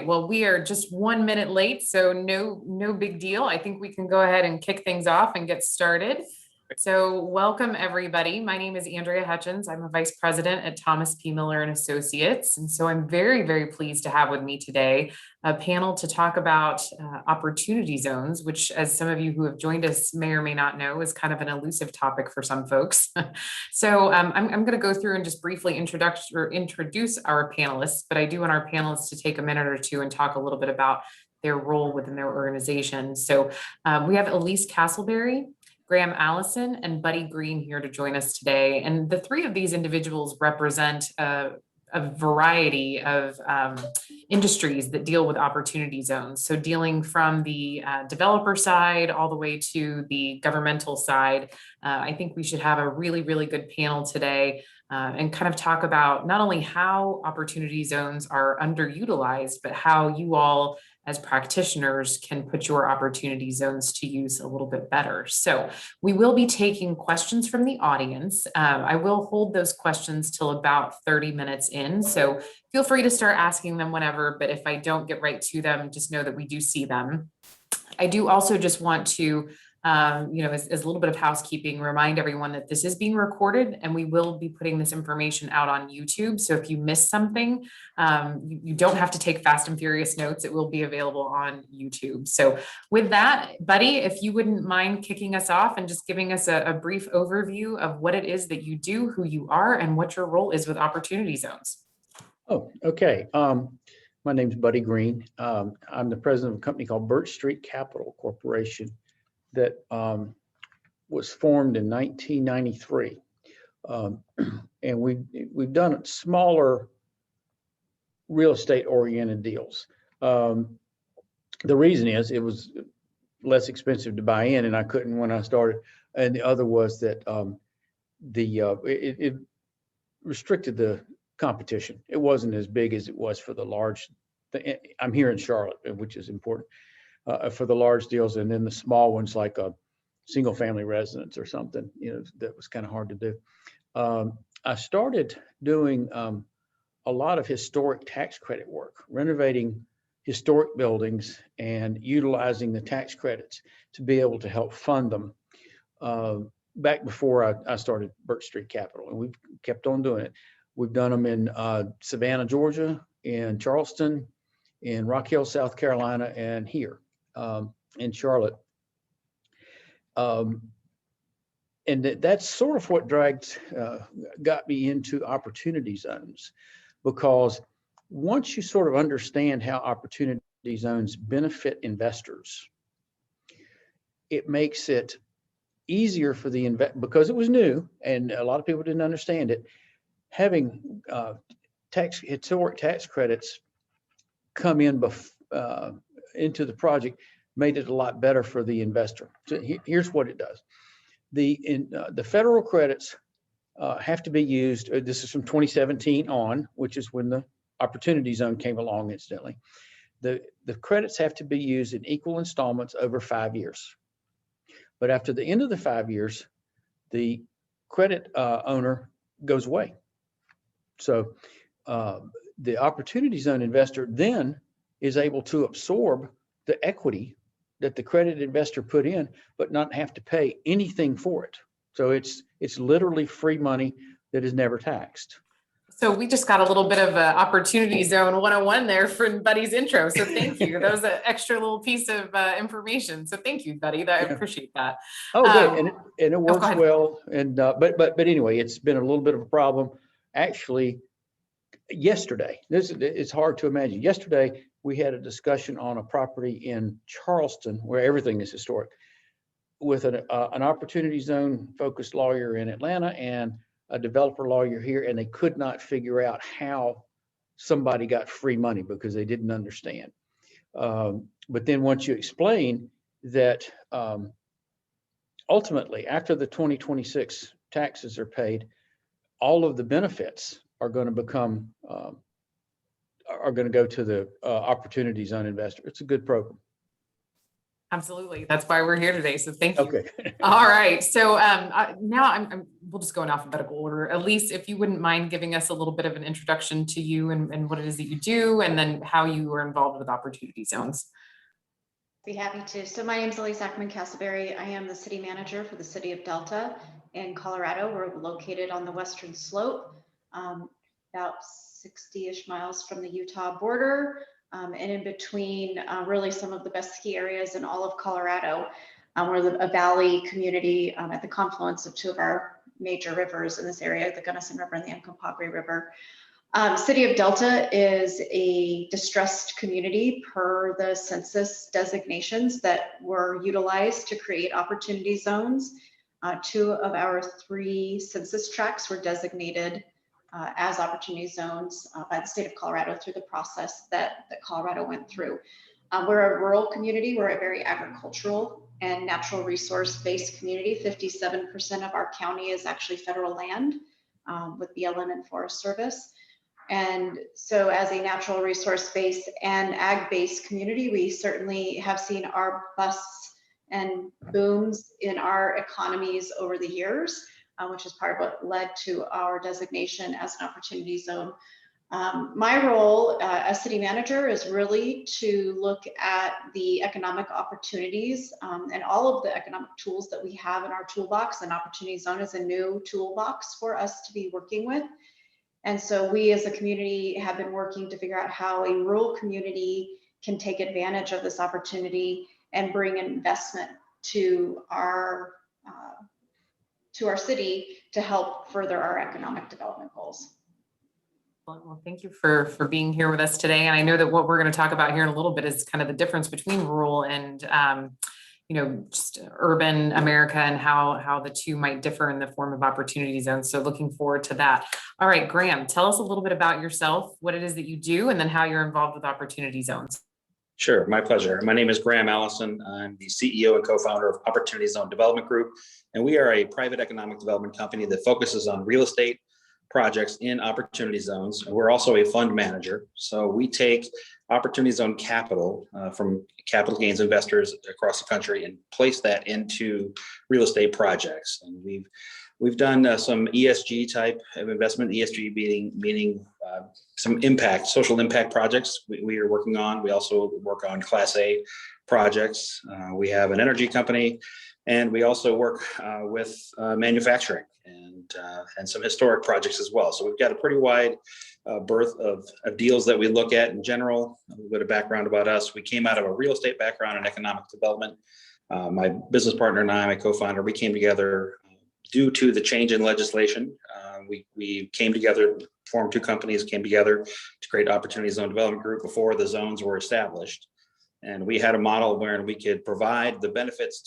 well, we are just 1 minute late, so no big deal. I think we can go ahead and kick things off and get started. So welcome everybody. My name is Andrea Hutchins. I'm a vice president at Thomas P. Miller and Associates. And so I'm very pleased to have with me today a panel to talk about opportunity zones, which, as some of you who have joined us may or may not know, is kind of an elusive topic for some folks. So I'm going to go through and just briefly introduce our panelists, but I do want our panelists to take a minute or two and talk a little bit about their role within their organization. So we have Elise Castleberry, Graham Allison, and Buddy Green here to join us today. And the three of these individuals represent a variety of industries that deal with opportunity zones. So dealing from the developer side all the way to the governmental side, I think we should have a really good panel today and kind of talk about not only how opportunity zones are underutilized, but how you all as practitioners can put your opportunity zones to use a little bit better. So we will be taking questions from the audience. I will hold those questions till about 30 minutes in. So feel free to start asking them whenever, but if I don't get right to them, just know that we do see them. I do also just want to as a little bit of housekeeping, remind everyone that this is being recorded and we will be putting this information out on YouTube. So if you miss something, you don't have to take fast and furious notes. It will be available on YouTube. So with that, Buddy, if you wouldn't mind kicking us off and just giving us a brief overview of what it is that you do, who you are, and what your role is with opportunity zones. Oh, okay. My name's Buddy Green. I'm the president of a company called Birch Street Capital Corporation that was formed in 1993. And we've done smaller real estate oriented deals. The reason is it was less expensive to buy in and I couldn't when I started. And the other was that it restricted the competition. It wasn't as big as it was for the large. I'm here in Charlotte, which is important. For the large deals, and then the small ones like a single family residence or something, that was kind of hard to do. I started doing a lot of historic tax credit work, renovating historic buildings and utilizing the tax credits to be able to help fund them back before I started Birch Street Capital, and we've kept on doing it. We've done them in Savannah, Georgia, in Charleston, in Rock Hill, South Carolina, and here in Charlotte. And that's sort of what got me into opportunity zones, because once you sort of understand how opportunity zones benefit investors, it makes it easier for the because it was new and a lot of people didn't understand it. Having historic tax credits come in into the project made it a lot better for the investor. So here's what it does. The federal credits have to be used. This is from 2017 on, which is when the opportunity zone came along, incidentally. The credits have to be used in equal installments over 5 years. But after the end of the 5 years, the credit owner goes away. So the opportunity zone investor then is able to absorb the equity that the credit investor put in, but not have to pay anything for it. So it's literally free money that is never taxed. So we just got a little bit of an opportunity zone 101 there for Buddy's intro. So thank you. That was an extra little piece of information. So thank you, Buddy. I appreciate that. Oh, good. And it works well. And but anyway, it's been a little bit of a problem. Actually, yesterday, it's hard to imagine. Yesterday, we had a discussion on a property in Charleston where everything is historic, with an opportunity zone focused lawyer in Atlanta and a developer lawyer here, and they could not figure out how somebody got free money because they didn't understand. But then once you explain that ultimately after the 2026 taxes are paid, all of the benefits are going to become are going to go to the opportunity zone investor. It's a good program. Absolutely. That's why we're here today. So thank you. Okay. All right. So now we'll just go in alphabetical order. Elise, if you wouldn't mind giving us a little bit of an introduction to you and what it is that you do, and then how you are involved with Opportunity Zones. Be happy to. So my name is Elise Ackerman-Castleberry. I am the city manager for the city of Delta in Colorado. We're located on the western slope, about 60-ish miles from the Utah border, and in between really some of the best ski areas in all of Colorado. We're a valley community at the confluence of two of our major rivers in this area, the Gunnison River and the Uncompahgre River. City of Delta is a distressed community per the census designations that were utilized to create opportunity zones. Two of our three census tracts were designated as opportunity zones by the state of Colorado through the process that Colorado went through. We're a rural community. We're a very agricultural and natural resource-based community. 57% of our county is actually federal land with BLM and Forest Service. And so as a natural resource-based and ag-based community, we certainly have seen our busts and booms in our economies over the years, which is part of what led to our designation as an opportunity zone. My role as city manager is really to look at the economic opportunities and all of the economic tools that we have in our toolbox. And opportunity zone is a new toolbox for us to be working with. And so we as a community have been working to figure out how a rural community can take advantage of this opportunity and bring investment to our city to help further our economic development goals. Well, thank you for being here with us today. And I know that what we're going to talk about here in a little bit is kind of the difference between rural and just urban America and how the two might differ in the form of opportunity zones. So looking forward to that. All right, Graham, tell us a little bit about yourself, what it is that you do, and then how you're involved with opportunity zones. Sure, my pleasure. My name is Graham Allison. I'm the CEO and co-founder of Opportunity Zone Development Group, and we are a private economic development company that focuses on real estate projects in opportunity zones. We're also a fund manager. So we take opportunity zone capital from capital gains investors across the country and place that into real estate projects. And we've done some ESG type of investment, ESG meaning some social impact projects we are working on. We also work on Class A projects. We have an energy company, and we also work with manufacturing and some historic projects as well. So we've got a pretty wide berth of deals that we look at in general. A little bit of background about us. We came out of a real estate background in economic development. My business partner and I, my co-founder, we came together due to the change in legislation. We came together, formed two companies, came together to create Opportunity Zone Development Group before the zones were established. And we had a model where we could provide the benefits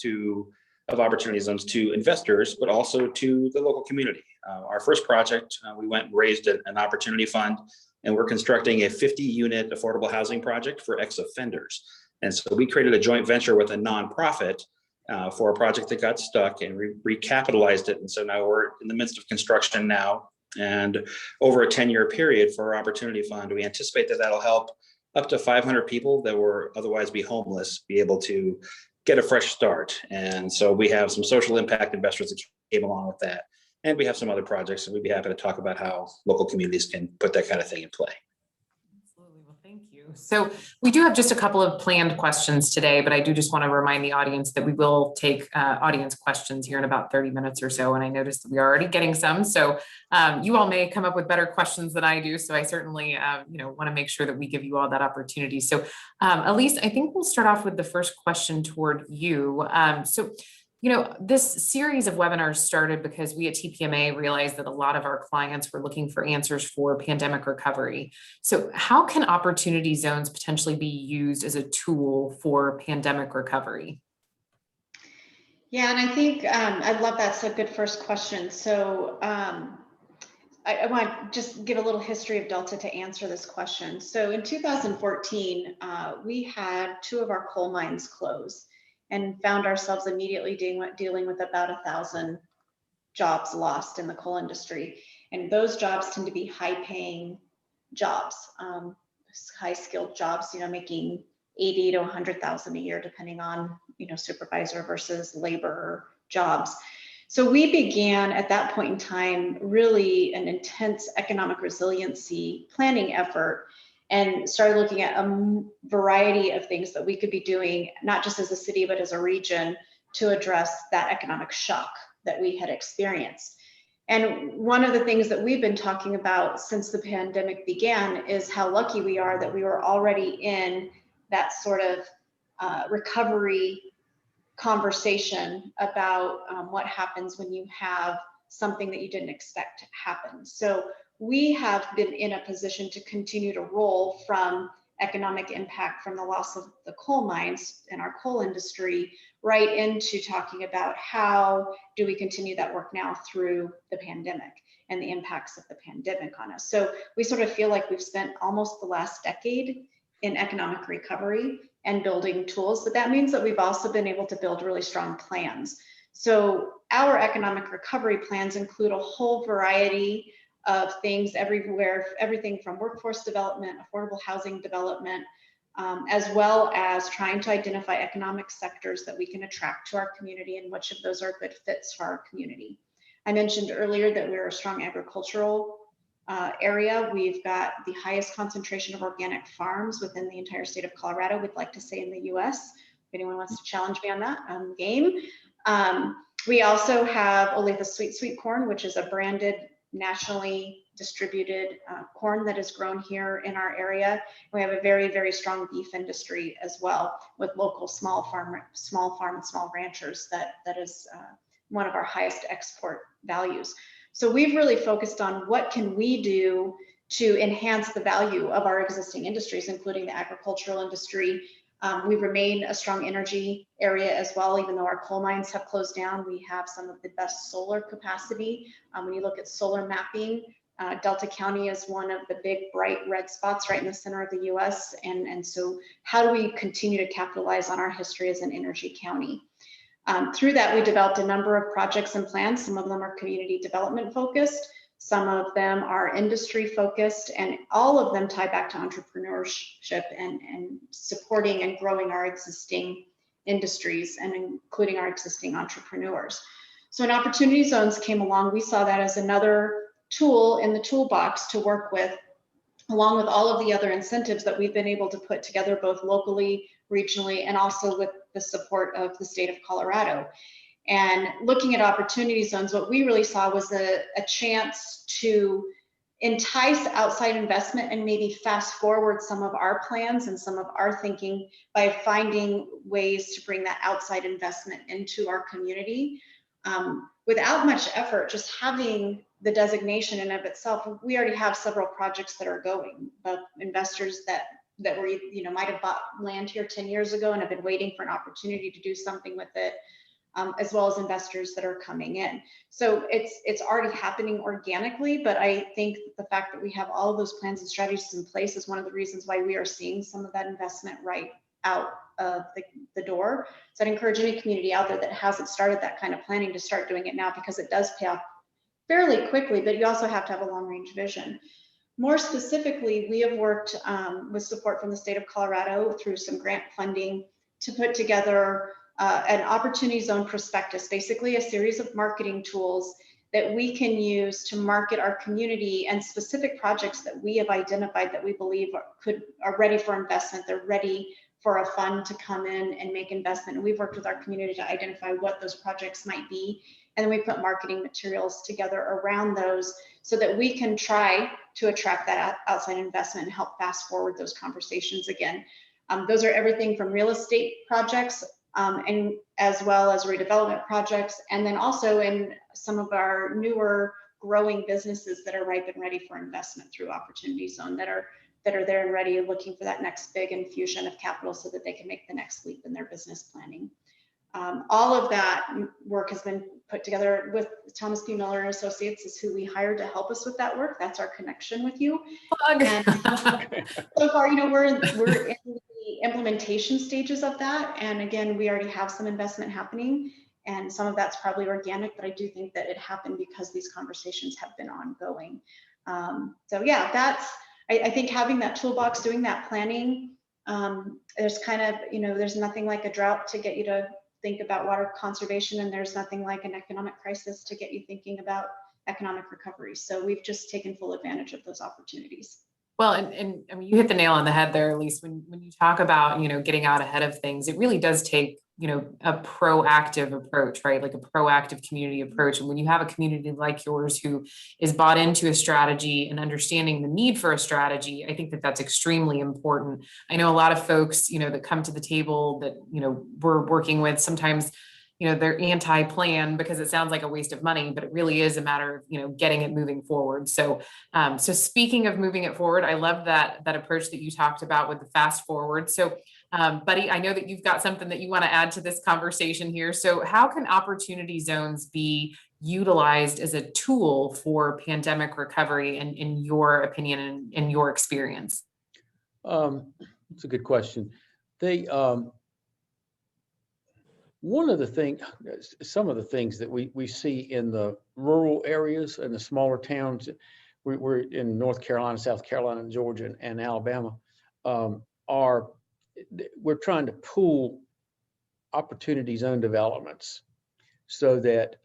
of opportunity zones to investors, but also to the local community. Our first project, we went and raised an opportunity fund, and we're constructing a 50-unit affordable housing project for ex-offenders. And so we created a joint venture with a nonprofit for a project that got stuck, and recapitalized it. And so now we're in the midst of construction now. And over a 10-year period for our opportunity fund, we anticipate that that'll help up to 500 people that were otherwise be homeless be able to get a fresh start. And so we have some social impact investors that came along with that. And we have some other projects, and we'd be happy to talk about how local communities can put that kind of thing in play. Absolutely. Well, thank you. So we do have just a couple of planned questions today, but I do just want to remind the audience that we will take audience questions here in about 30 minutes or so. And I noticed that we are already getting some. So you all may come up with better questions than I do. So I certainly, want to make sure that we give you all that opportunity. So Elise, I think we'll start off with the first question toward you. This series of webinars started because we at TPMA realized that a lot of our clients were looking for answers for pandemic recovery. So how can opportunity zones potentially be used as a tool for pandemic recovery? Yeah, and I think I love that. So good first question. So I want to just give a little history of Delta to answer this question. So in 2014, we had two of our coal mines close, and found ourselves immediately dealing with about 1,000 jobs lost in the coal industry. And those jobs tend to be high-paying jobs, high-skilled jobs, making 80 to 100,000 a year, depending on, supervisor versus labor jobs. So we began at that point in time really an intense economic resiliency planning effort, and started looking at a variety of things that we could be doing, not just as a city, but as a region, to address that economic shock that we had experienced. And one of the things that we've been talking about since the pandemic began is how lucky we are that we were already in that sort of recovery conversation about what happens when you have something that you didn't expect to happen. So we have been in a position to continue to roll from economic impact from the loss of the coal mines and our coal industry right into talking about how do we continue that work now through the pandemic and the impacts of the pandemic on us. So we sort of feel like we've spent almost the last decade in economic recovery and building tools, but that means that we've also been able to build really strong plans. So our economic recovery plans include a whole variety of things everywhere, everything from workforce development, affordable housing development, as well as trying to identify economic sectors that we can attract to our community and which of those are good fits for our community. I mentioned earlier that we're a strong agricultural area. We've got the highest concentration of organic farms within the entire state of Colorado. We'd like to say in the US. If anyone wants to challenge me on that, I'm game. We also have Olathe sweet corn, which is a branded, nationally distributed corn that is grown here in our area. We have a very, very strong beef industry as well, with local small farm and small ranchers. That is one of our highest export values. So we've really focused on what can we do to enhance the value of our existing industries, including the agricultural industry. We remain a strong energy area as well, even though our coal mines have closed down. We have some of the best solar capacity. When you look at solar mapping, Delta County is one of the big bright red spots right in the center of the US. And so how do we continue to capitalize on our history as an energy county? Through that, we developed a number of projects and plans. Some of them are community development focused, some of them are industry focused, and all of them tie back to entrepreneurship and supporting and growing our existing industries and including our existing entrepreneurs. So when opportunity zones came along, we saw that as another tool in the toolbox to work with, along with all of the other incentives that we've been able to put together both locally, regionally, and also with the support of the state of Colorado. And looking at opportunity zones, what we really saw was a chance to entice outside investment and maybe fast forward some of our plans and some of our thinking by finding ways to bring that outside investment into our community. Without much effort, just having the designation in of itself, we already have several projects that are going, but investors that were, might have bought land here 10 years ago and have been waiting for an opportunity to do something with it, as well as investors that are coming in. So it's already happening organically, but I think the fact that we have all of those plans and strategies in place is one of the reasons why we are seeing some of that investment right out of the door. So I'd encourage any community out there that hasn't started that kind of planning to start doing it now, because it does pay off fairly quickly, but you also have to have a long range vision. More specifically, we have worked with support from the state of Colorado through some grant funding to put together an opportunity zone prospectus, basically a series of marketing tools that we can use to market our community and specific projects that we have identified that we believe are ready for investment. They're ready for a fund to come in and make investment. And we've worked with our community to identify what those projects might be. And then we put marketing materials together around those so that we can try to attract that outside investment and help fast forward those conversations again. Those are everything from real estate projects and as well as redevelopment projects. And then also in some of our newer growing businesses that are ripe and ready for investment through Opportunity Zone that are there and ready, looking for that next big infusion of capital so that they can make the next leap in their business planning. All of that work has been put together with Thomas P. Miller and Associates, is who we hired to help us with that work. That's our connection with you. And so far, we're in the implementation stages of that. And again, we already have some investment happening, and some of that's probably organic, but I do think that it happened because these conversations have been ongoing. So yeah, I think having that toolbox, doing that planning, There's kind of, there's nothing like a drought to get you to think about water conservation, and there's nothing like an economic crisis to get you thinking about economic recovery. So we've just taken full advantage of those opportunities. Well, and I mean, you hit the nail on the head there, at least when you talk about, getting out ahead of things, it really does take, a proactive approach, right? Like a proactive community approach. And when you have a community like yours who is bought into a strategy and understanding the need for a strategy, I think that that's extremely important. I know a lot of folks, that come to the table that, we're working with sometimes, they're anti-plan because it sounds like a waste of money, but it really is a matter of, getting it moving forward. So, so speaking of moving it forward, I love that approach that you talked about with the fast forward. So, Buddy, I know that you've got something that you want to add to this conversation here. So how can opportunity zones be utilized as a tool for pandemic recovery and in your opinion and in your experience? It's a good question. Some of the things that we see in the rural areas and the smaller towns, we're in North Carolina, South Carolina, and Georgia, and Alabama, we're trying to pool opportunity zone developments so that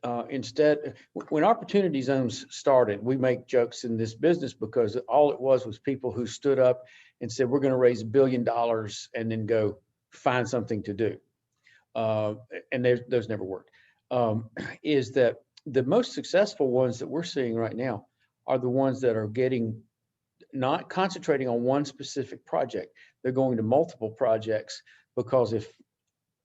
when opportunity zones started, we make jokes in this business because all it was people who stood up and said, we're going to raise $1 billion and then go find something to do. And those never worked. Is that the most successful ones that we're seeing right now are the ones that are not concentrating on one specific project. They're going to multiple projects because if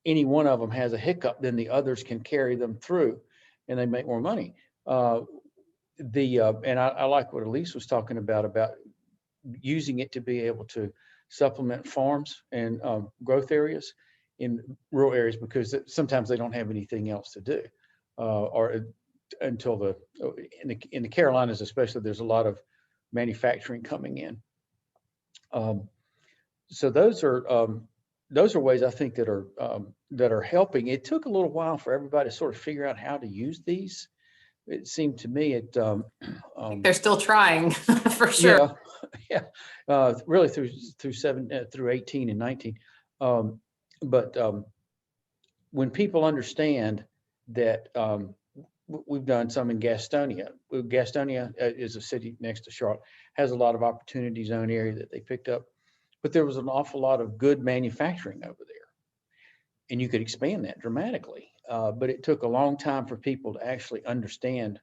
any one of them has a hiccup, then the others can carry them through and they make more money. And I like what Elise was talking about using it to be able to supplement farms and growth areas in rural areas, because sometimes they don't have anything else to do, or until in the Carolinas especially, there's a lot of manufacturing coming in. So those are ways I think that are helping. It took a little while for everybody to sort of figure out how to use these. It seemed to me They're still trying for sure. Yeah, really through 18 and 19. But when people understand that, we've done some in Gastonia. Gastonia is a city next to Charlotte, has a lot of opportunity zone area that they picked up, but there was an awful lot of good manufacturing over there. And you could expand that dramatically. But it took a long time for people to actually understand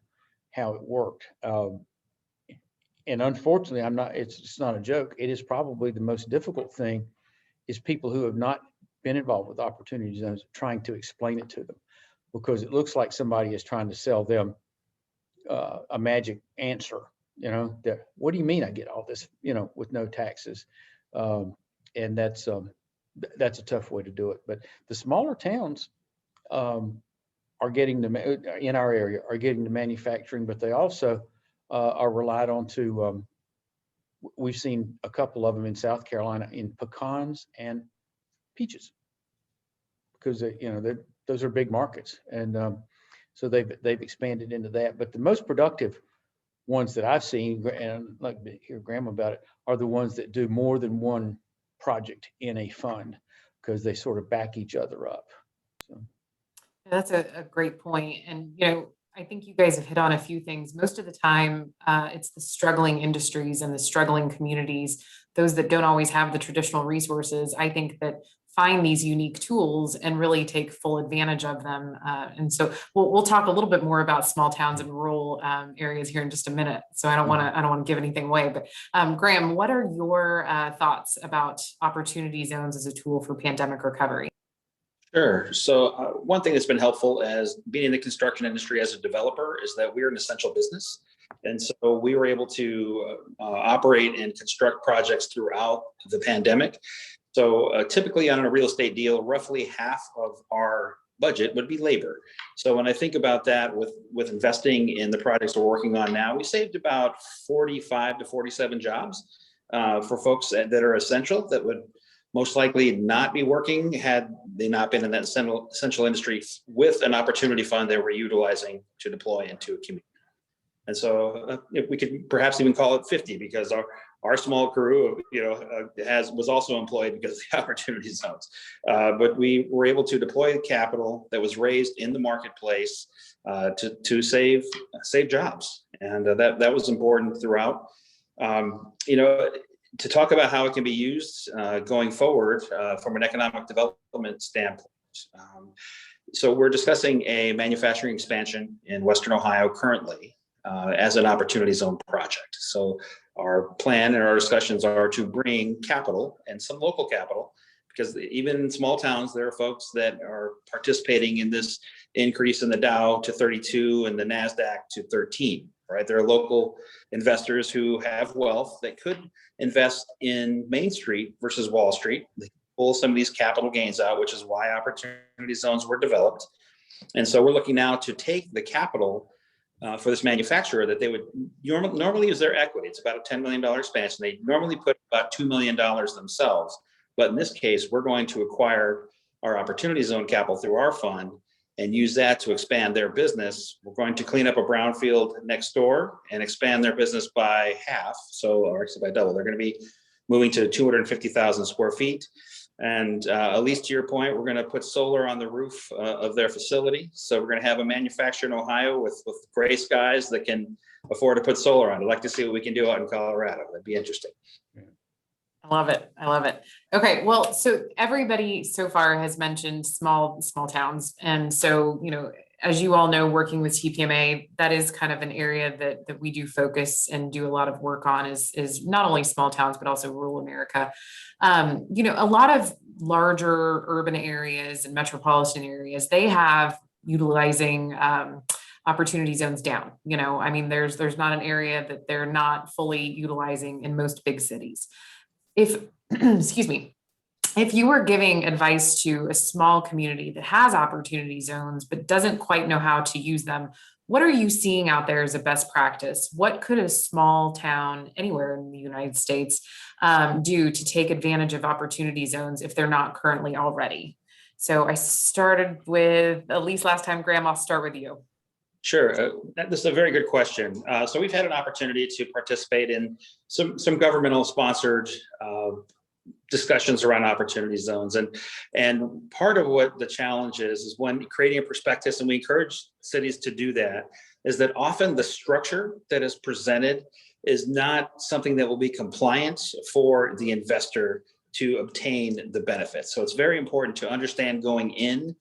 how it worked. And unfortunately, it's not a joke. It is probably the most difficult thing is people who have not been involved with opportunity zones trying to explain it to them, because it looks like somebody is trying to sell them a magic answer, that, what do you mean I get all this, with no taxes? And that's a tough way to do it. But the smaller towns are getting in our area are getting the manufacturing, but they also are relied on to, we've seen a couple of them in South Carolina in pecans and peaches, because those are big markets, and so they've expanded into that. But the most productive ones that I've seen, and I'd like to hear Graham about it, are the ones that do more than one project in a fund, because they sort of back each other up. So. That's a great point. And, I think you guys have hit on a few things. Most of the time, it's the struggling industries and the struggling communities, those that don't always have the traditional resources, I think, that find these unique tools and really take full advantage of them. And so we'll talk a little bit more about small towns and rural areas here in just a minute. So I don't want to give anything away, but Graham, what are your thoughts about opportunity zones as a tool for pandemic recovery? Sure. So one thing that's been helpful as being in the construction industry as a developer is that we're an essential business. And so we were able to operate and construct projects throughout the pandemic. So typically on a real estate deal, roughly half of our budget would be labor. So when I think about that with investing in the projects we're working on now, we saved about 45 to 47 jobs for folks that are essential, that would most likely not be working had they not been in that essential industry with an opportunity fund that we're utilizing to deploy into a community. And so if we could perhaps even call it 50, because our small crew, was also employed because of the opportunity zones. But we were able to deploy capital that was raised in the marketplace to save jobs, and that was important throughout. To talk about how it can be used going forward from an economic development standpoint. So we're discussing a manufacturing expansion in Western Ohio currently as an opportunity zone project. So our plan and our discussions are to bring capital and some local capital, because even in small towns, there are folks that are participating in this increase in the Dow to 32 and the NASDAQ to 13, right? There are local investors who have wealth that could invest in Main Street versus Wall Street. They pull some of these capital gains out, which is why opportunity zones were developed. And so we're looking now to take the capital for this manufacturer that they would normally use their equity. It's about a $10 million expansion. They normally put about $2 million themselves. But in this case, we're going to acquire our opportunity zone capital through our fund and use that to expand their business. We're going to clean up a brownfield next door and expand their business by half. Or actually by double. They're going to be moving to 250,000 square feet. And at least to your point, we're going to put solar on the roof of their facility. So we're going to have a manufacturer in Ohio with gray skies that can afford to put solar on. I'd like to see what we can do out in Colorado. That'd be interesting. I love it. I love it. Okay. Well, so everybody so far has mentioned small towns. And so, as you all know, working with TPMA, that is kind of an area that we do focus and do a lot of work on is not only small towns, but also rural America. A lot of larger urban areas and metropolitan areas, they have utilizing opportunity zones down. There's not an area that they're not fully utilizing in most big cities. Excuse me, if you were giving advice to a small community that has opportunity zones, but doesn't quite know how to use them, what are you seeing out there as a best practice? What could a small town anywhere in the United States do to take advantage of opportunity zones if they're not currently already? So I started with Elise last time. Graham, I'll start with you. Sure. This is a very good question. So we've had an opportunity to participate in some governmental sponsored discussions around opportunity zones. And part of what the challenge is when creating a prospectus, and we encourage cities to do that, is that often the structure that is presented is not something that will be compliant for the investor to obtain the benefits. So it's very important to understand going in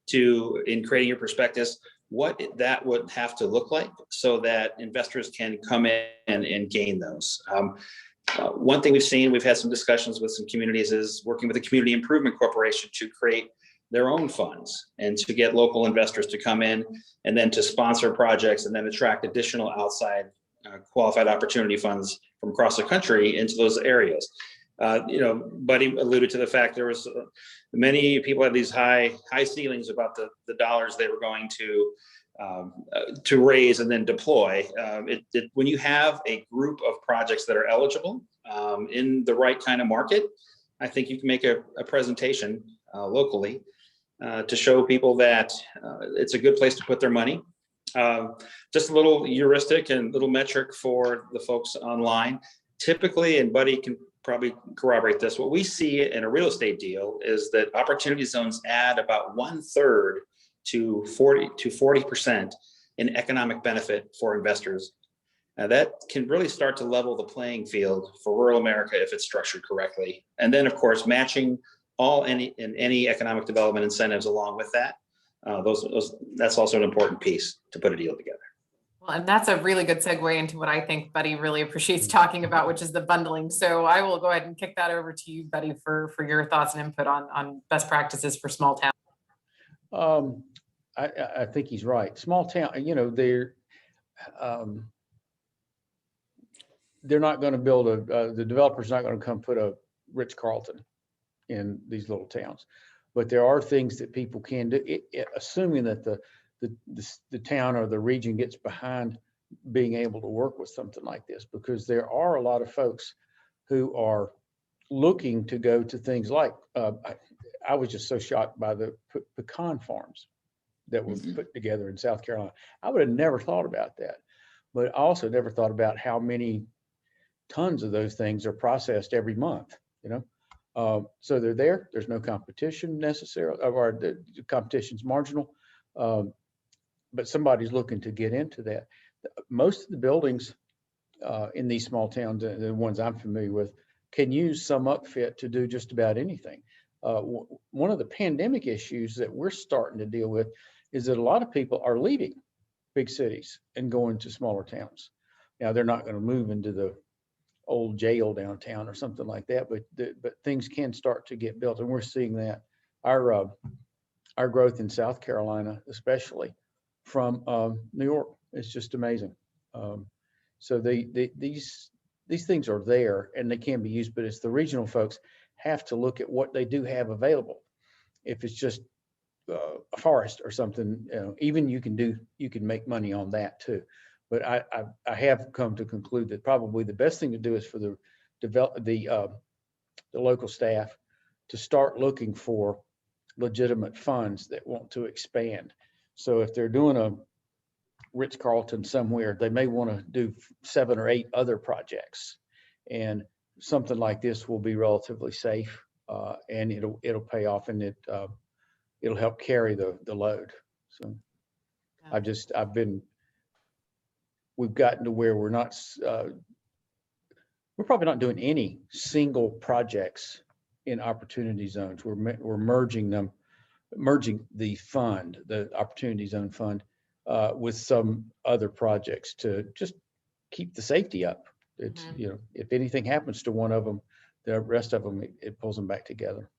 creating your prospectus what that would have to look like so that investors can come in and gain those. One thing we've had some discussions with some communities is working with the Community Improvement Corporation to create their own funds and to get local investors to come in and then to sponsor projects and then attract additional outside qualified opportunity funds from across the country into those areas. Buddy alluded to the fact there was many people had these high ceilings about the dollars they were going to raise and then deploy. When you have a group of projects that are eligible in the right kind of market, I think you can make a presentation locally to show people that it's a good place to put their money. Just a little heuristic and little metric for the folks online. Typically, and Buddy can probably corroborate this, what we see in a real estate deal is that opportunity zones add about 1/3 to 40% in economic benefit for investors. Now that can really start to level the playing field for rural America if it's structured correctly. And then of course, matching any economic development incentives along with that. That's also an important piece to put a deal together. Well, and that's a really good segue into what I think Buddy really appreciates talking about, which is the bundling. So I will go ahead and kick that over to you, Buddy, for your thoughts and input on best practices for small towns. I think he's right. Small town, they're not going to build the developer's not going to come put a Ritz-Carlton in these little towns, but there are things that people can do, assuming that the town or the region gets behind being able to work with something like this, because there are a lot of folks who are looking to go to things like, I was just so shocked by the pecan farms that were put together in South Carolina. I would have never thought about that, but I also never thought about how many tons of those things are processed every month, you know? So they're there, there's no competition necessarily, or the competition's marginal. But somebody's looking to get into that. Most of the buildings in these small towns, the ones I'm familiar with, can use some upfit to do just about anything. One of the pandemic issues that we're starting to deal with is that a lot of people are leaving big cities and going to smaller towns. Now, they're not going to move into the old jail downtown or something like that, but things can start to get built, and we're seeing that. Our growth in South Carolina, especially from New York, is just amazing. So these things are there and they can be used, but it's the regional folks have to look at what they do have available. If it's just a forest or something, you know, even you can make money on that too. But I have come to conclude that probably the best thing to do is for the local staff to start looking for legitimate funds that want to expand. So if they're doing a Ritz-Carlton somewhere, they may want to do 7 or 8 other projects, and something like this will be relatively safe, and it'll pay off, and it'll help carry the load. So we've gotten to where we're probably not doing any single projects in opportunity zones. We're merging the fund, the opportunity zone fund, with some other projects to just keep the safety up. It's, you know, if anything happens to one of them, the rest of them, it pulls them back together.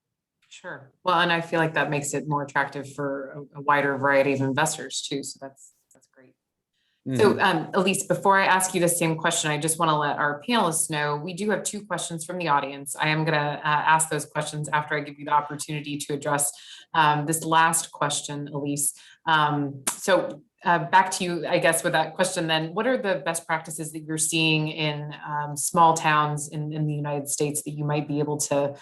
Sure. Well, and I feel like that makes it more attractive for a wider variety of investors too. So that's great. So Elise, before I ask you the same question, I just want to let our panelists know we do have 2 questions from the audience. I am going to ask those questions after I give you the opportunity to address this last question, Elise. So back to you, I guess, with that question then, what are the best practices that you're seeing in small towns in the United States that you might be able to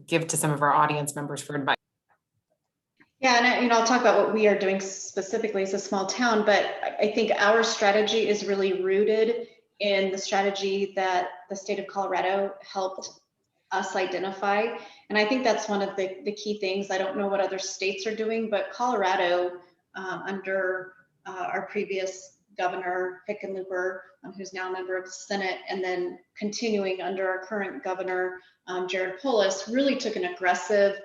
give to some of our audience members for advice? Yeah, and I'll talk about what we are doing specifically as a small town, but I think our strategy is really rooted in the strategy that the state of Colorado helped us identify. And I think that's one of the key things. I don't know what other states are doing, but Colorado, under our previous governor, Hickenlooper, who's now a member of the Senate, and then continuing under our current governor, Jared Polis, really took an aggressive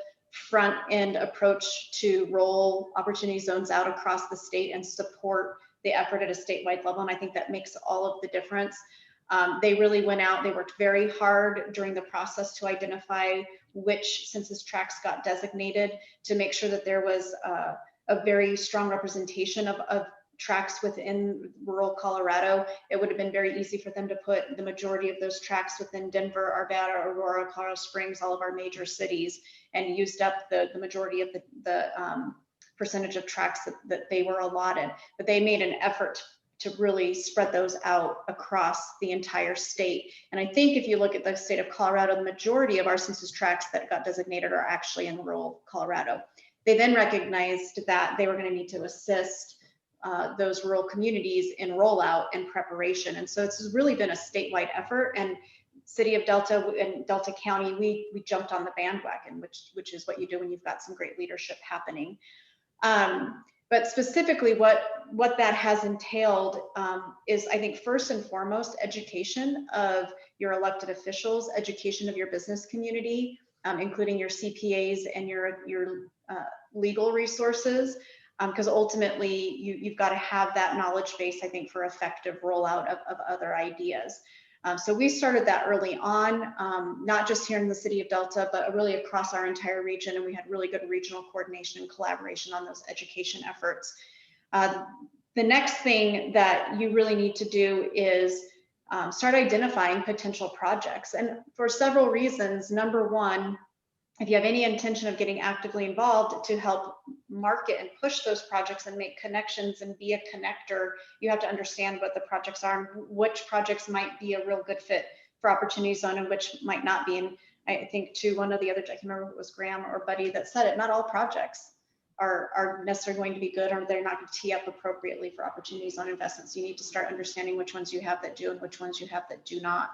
front end approach to roll opportunity zones out across the state and support the effort at a statewide level. And I think that makes all of the difference. They really went out, they worked very hard during the process to identify which census tracts got designated, to make sure that there was a very strong representation of tracts within rural Colorado. It would have been very easy for them to put the majority of those tracts within Denver, Arvada, Aurora, Colorado Springs, all of our major cities, and used up the majority of the percentage of tracts that they were allotted. But they made an effort to really spread those out across the entire state. And I think if you look at the state of Colorado, the majority of our census tracts that got designated are actually in rural Colorado. They then recognized that they were going to need to assist those rural communities in rollout and preparation. And so it's really been a statewide effort, and City of Delta and Delta County, we jumped on the bandwagon, which is what you do when you've got some great leadership happening. But specifically what that has entailed is, I think, first and foremost, education of your elected officials, education of your business community, including your CPAs and your legal resources, because ultimately you've got to have that knowledge base, I think, for effective rollout of other ideas. So we started that early on, not just here in the city of Delta, but really across our entire region. And we had really good regional coordination and collaboration on those education efforts. The next thing that you really need to do is start identifying potential projects. And for several reasons. Number one, if you have any intention of getting actively involved to help market and push those projects and make connections and be a connector, you have to understand what the projects are and which projects might be a real good fit for Opportunity Zone and which might not be. And I think to one of the other, I can't remember if it was Graham or Buddy that said it, not all projects are necessarily going to be good, or they're not going to tee up appropriately for opportunity zone investments. You need to start understanding which ones you have that do and which ones you have that do not.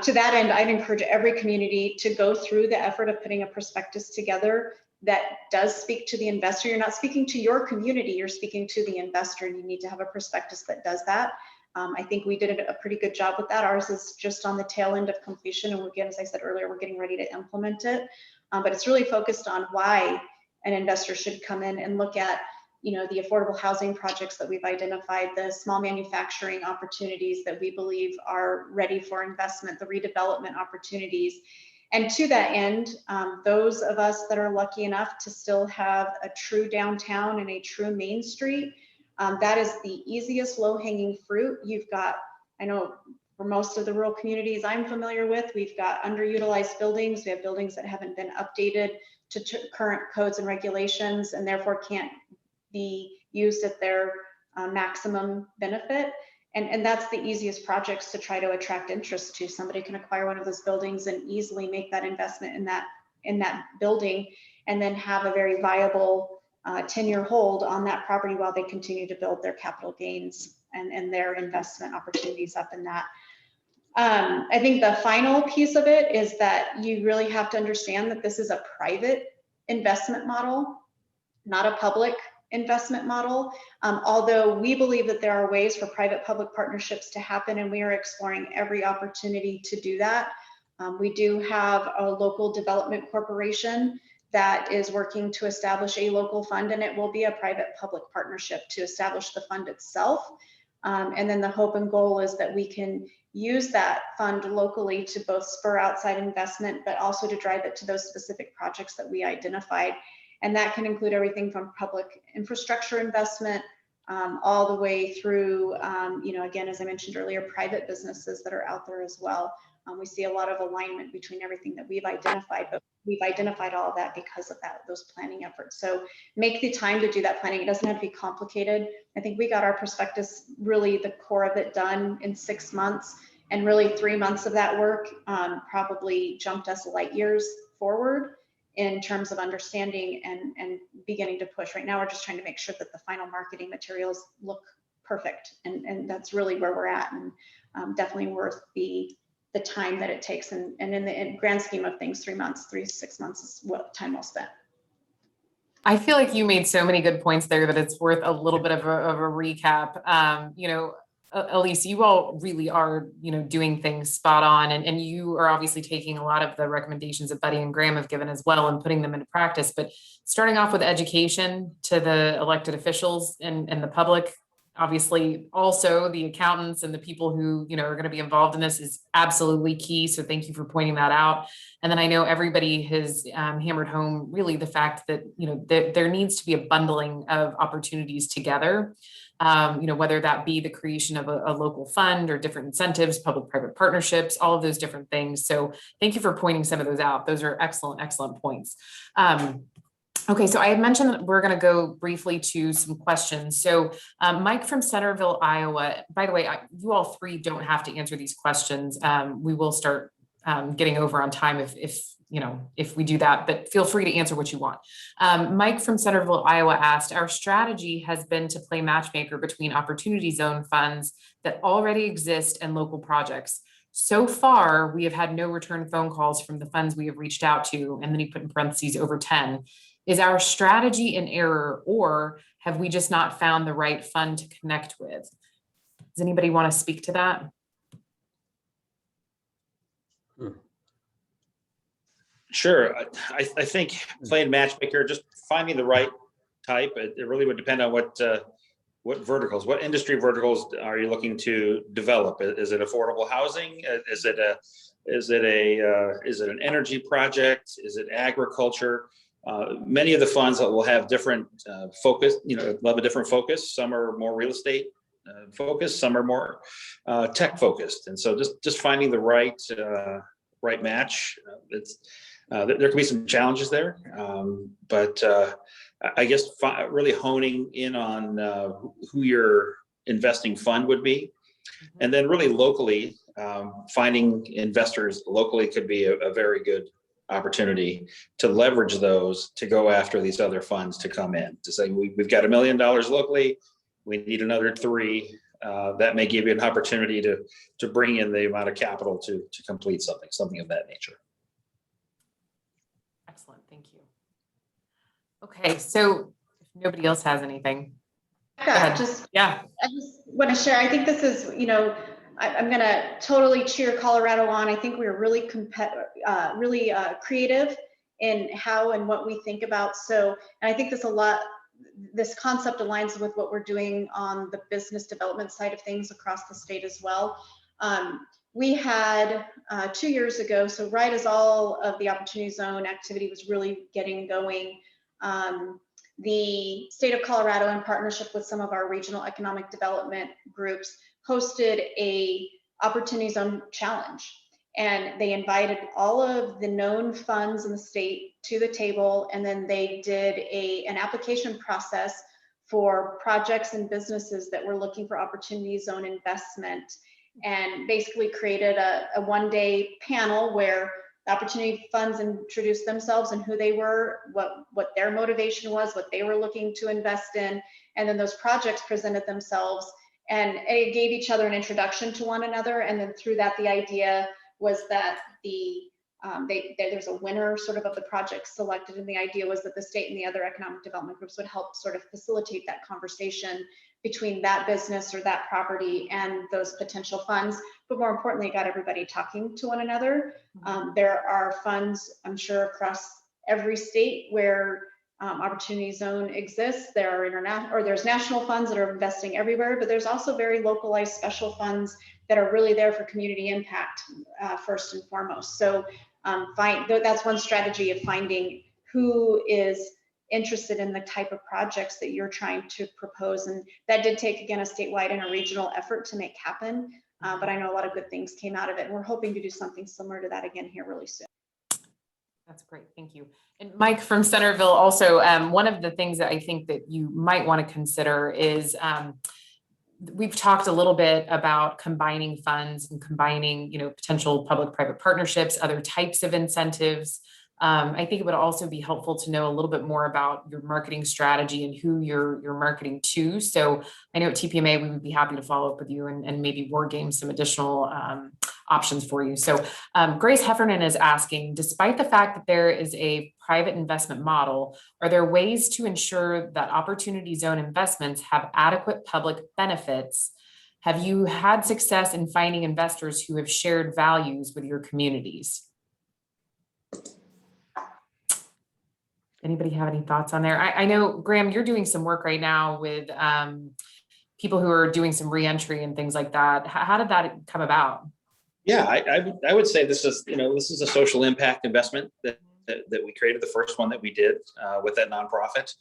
To that end, I'd encourage every community to go through the effort of putting a prospectus together that does speak to the investor. You're not speaking to your community, you're speaking to the investor, and you need to have a prospectus that does that. I think we did a pretty good job with that. Ours is just on the tail end of completion, and again, as I said earlier, we're getting ready to implement it. But it's really focused on why an investor should come in and look at, you know, the affordable housing projects that we've identified, the small manufacturing opportunities that we believe are ready for investment, the redevelopment opportunities. And to that end, those of us that are lucky enough to still have a true downtown and a true Main Street, that is the easiest low-hanging fruit. You've got, I know for most of the rural communities I'm familiar with, we've got underutilized buildings. We have buildings that haven't been updated to current codes and regulations, and therefore can't be used at their maximum benefit. And that's the easiest projects to try to attract interest to. Somebody can acquire one of those buildings and easily make that investment in that building, and then have a very viable 10-year hold on that property while they continue to build their capital gains and their investment opportunities up in that. I think the final piece of it is that you really have to understand that this is a private investment model, not a public investment model. Although we believe that there are ways for private-public partnerships to happen, and we are exploring every opportunity to do that. We do have a local development corporation that is working to establish a local fund, and it will be a private-public partnership to establish the fund itself. And then the hope and goal is that we can use that fund locally to both spur outside investment, but also to drive it to those specific projects that we identified. And that can include everything from public infrastructure investment all the way through, you know, again, as I mentioned earlier, private businesses that are out there as well. We see a lot of alignment between everything that we've identified, but we've identified all of that because of those planning efforts. So make the time to do that planning. It doesn't have to be complicated. I think we got our prospectus, really the core of it, done in 6 months, and really 3 months of that work probably jumped us light years forward in terms of understanding and beginning to push. Right now, we're just trying to make sure that the final marketing materials look perfect, and that's really where we're at, and definitely worth the time that it takes. And in the grand scheme of things, 3 months, 3 to 6 months is what time well spent. I feel like you made so many good points there that it's worth a little bit of a recap. You know, Elise, you all really are, you know, doing things spot on, and you are obviously taking a lot of the recommendations that Buddy and Graham have given as well and putting them into practice. But starting off with education to the elected officials and the public, obviously also the accountants and the people who, you know, are going to be involved in this is absolutely key. So thank you for pointing that out. And then I know everybody has hammered home really the fact that, you know, there needs to be a bundling of opportunities together. You know, whether that be the creation of a local fund or different incentives, public-private partnerships, all of those different things. So thank you for pointing some of those out. Those are excellent, excellent points. Okay, so I had mentioned that we're going to go briefly to some questions. So Mike from Centerville, Iowa, by the way, you all three don't have to answer these questions. We will start getting over on time if we do that, but feel free to answer what you want. Mike from Centerville, Iowa asked, our strategy has been to play matchmaker between opportunity zone funds that already exist and local projects. So far, we have had no return phone calls from the funds we have reached out to, and then he put in parentheses over 10. Is our strategy an error, or have we just not found the right fund to connect with? Does anybody want to speak to that? Sure. I think playing matchmaker, just finding the right type, it really would depend on what verticals, what industry verticals are you looking to develop? Is it affordable housing? Is it an energy project? Is it agriculture? Many of the funds that will have different focus, you know, will have a different focus. Some are more real estate focused, some are more tech focused. And so just finding the right match. There can be some challenges there, but I guess really honing in on who your investing fund would be. And then really locally, finding investors locally could be a very good opportunity to leverage those to go after these other funds to come in, to say, we've got $1 million locally, we need another 3. That may give you an opportunity to bring in the amount of capital to complete something of that nature. Excellent, thank you. Okay, so if nobody else has anything. Yeah, I just want to share, I think this is, I'm going to totally cheer Colorado on. I think we're really creative in how and what we think about. So, and I think this concept aligns with what we're doing on the business development side of things across the state as well. We had 2 years ago, so right as all of the Opportunity Zone activity was really getting going, the state of Colorado, in partnership with some of our regional economic development groups, hosted a Opportunity Zone challenge. And they invited all of the known funds in the state to the table, and then they did an application process for projects and businesses that were looking for Opportunity Zone investment, and basically created a one-day panel where the opportunity funds introduced themselves and who they were, what their motivation was, what they were looking to invest in, and then those projects presented themselves and it gave each other an introduction to one another. And then through that, the idea was that there's a winner sort of the project selected, and the idea was that the state and the other economic development groups would help sort of facilitate that conversation between that business or that property and those potential funds. But more importantly, it got everybody talking to one another. There are funds, I'm sure, across every state where Opportunity Zone exists. There are there's national funds that are investing everywhere, but there's also very localized special funds that are really there for community impact first and foremost. So that's one strategy of finding who is interested in the type of projects that you're trying to propose. And that did take, again, a statewide and a regional effort to make happen. But I know a lot of good things came out of it, and we're hoping to do something similar to that again here really soon. That's great, thank you. And Mike from Centerville, also, one of the things that I think that you might want to consider is we've talked a little bit about combining funds and combining, potential public-private partnerships, other types of incentives. I think it would also be helpful to know a little bit more about your marketing strategy and who you're marketing to. So I know at TPMA, we would be happy to follow up with you and maybe war game some additional options for you. So Grace Heffernan is asking, despite the fact that there is a private investment model, are there ways to ensure that Opportunity Zone investments have adequate public benefits? Have you had success in finding investors who have shared values with your communities? Anybody have any thoughts on there? I know, Graham, you're doing some work right now with people who are doing some reentry and things like that. How did that come about? Yeah, I would say this is a social impact investment that we created, the first one that we did with that nonprofit.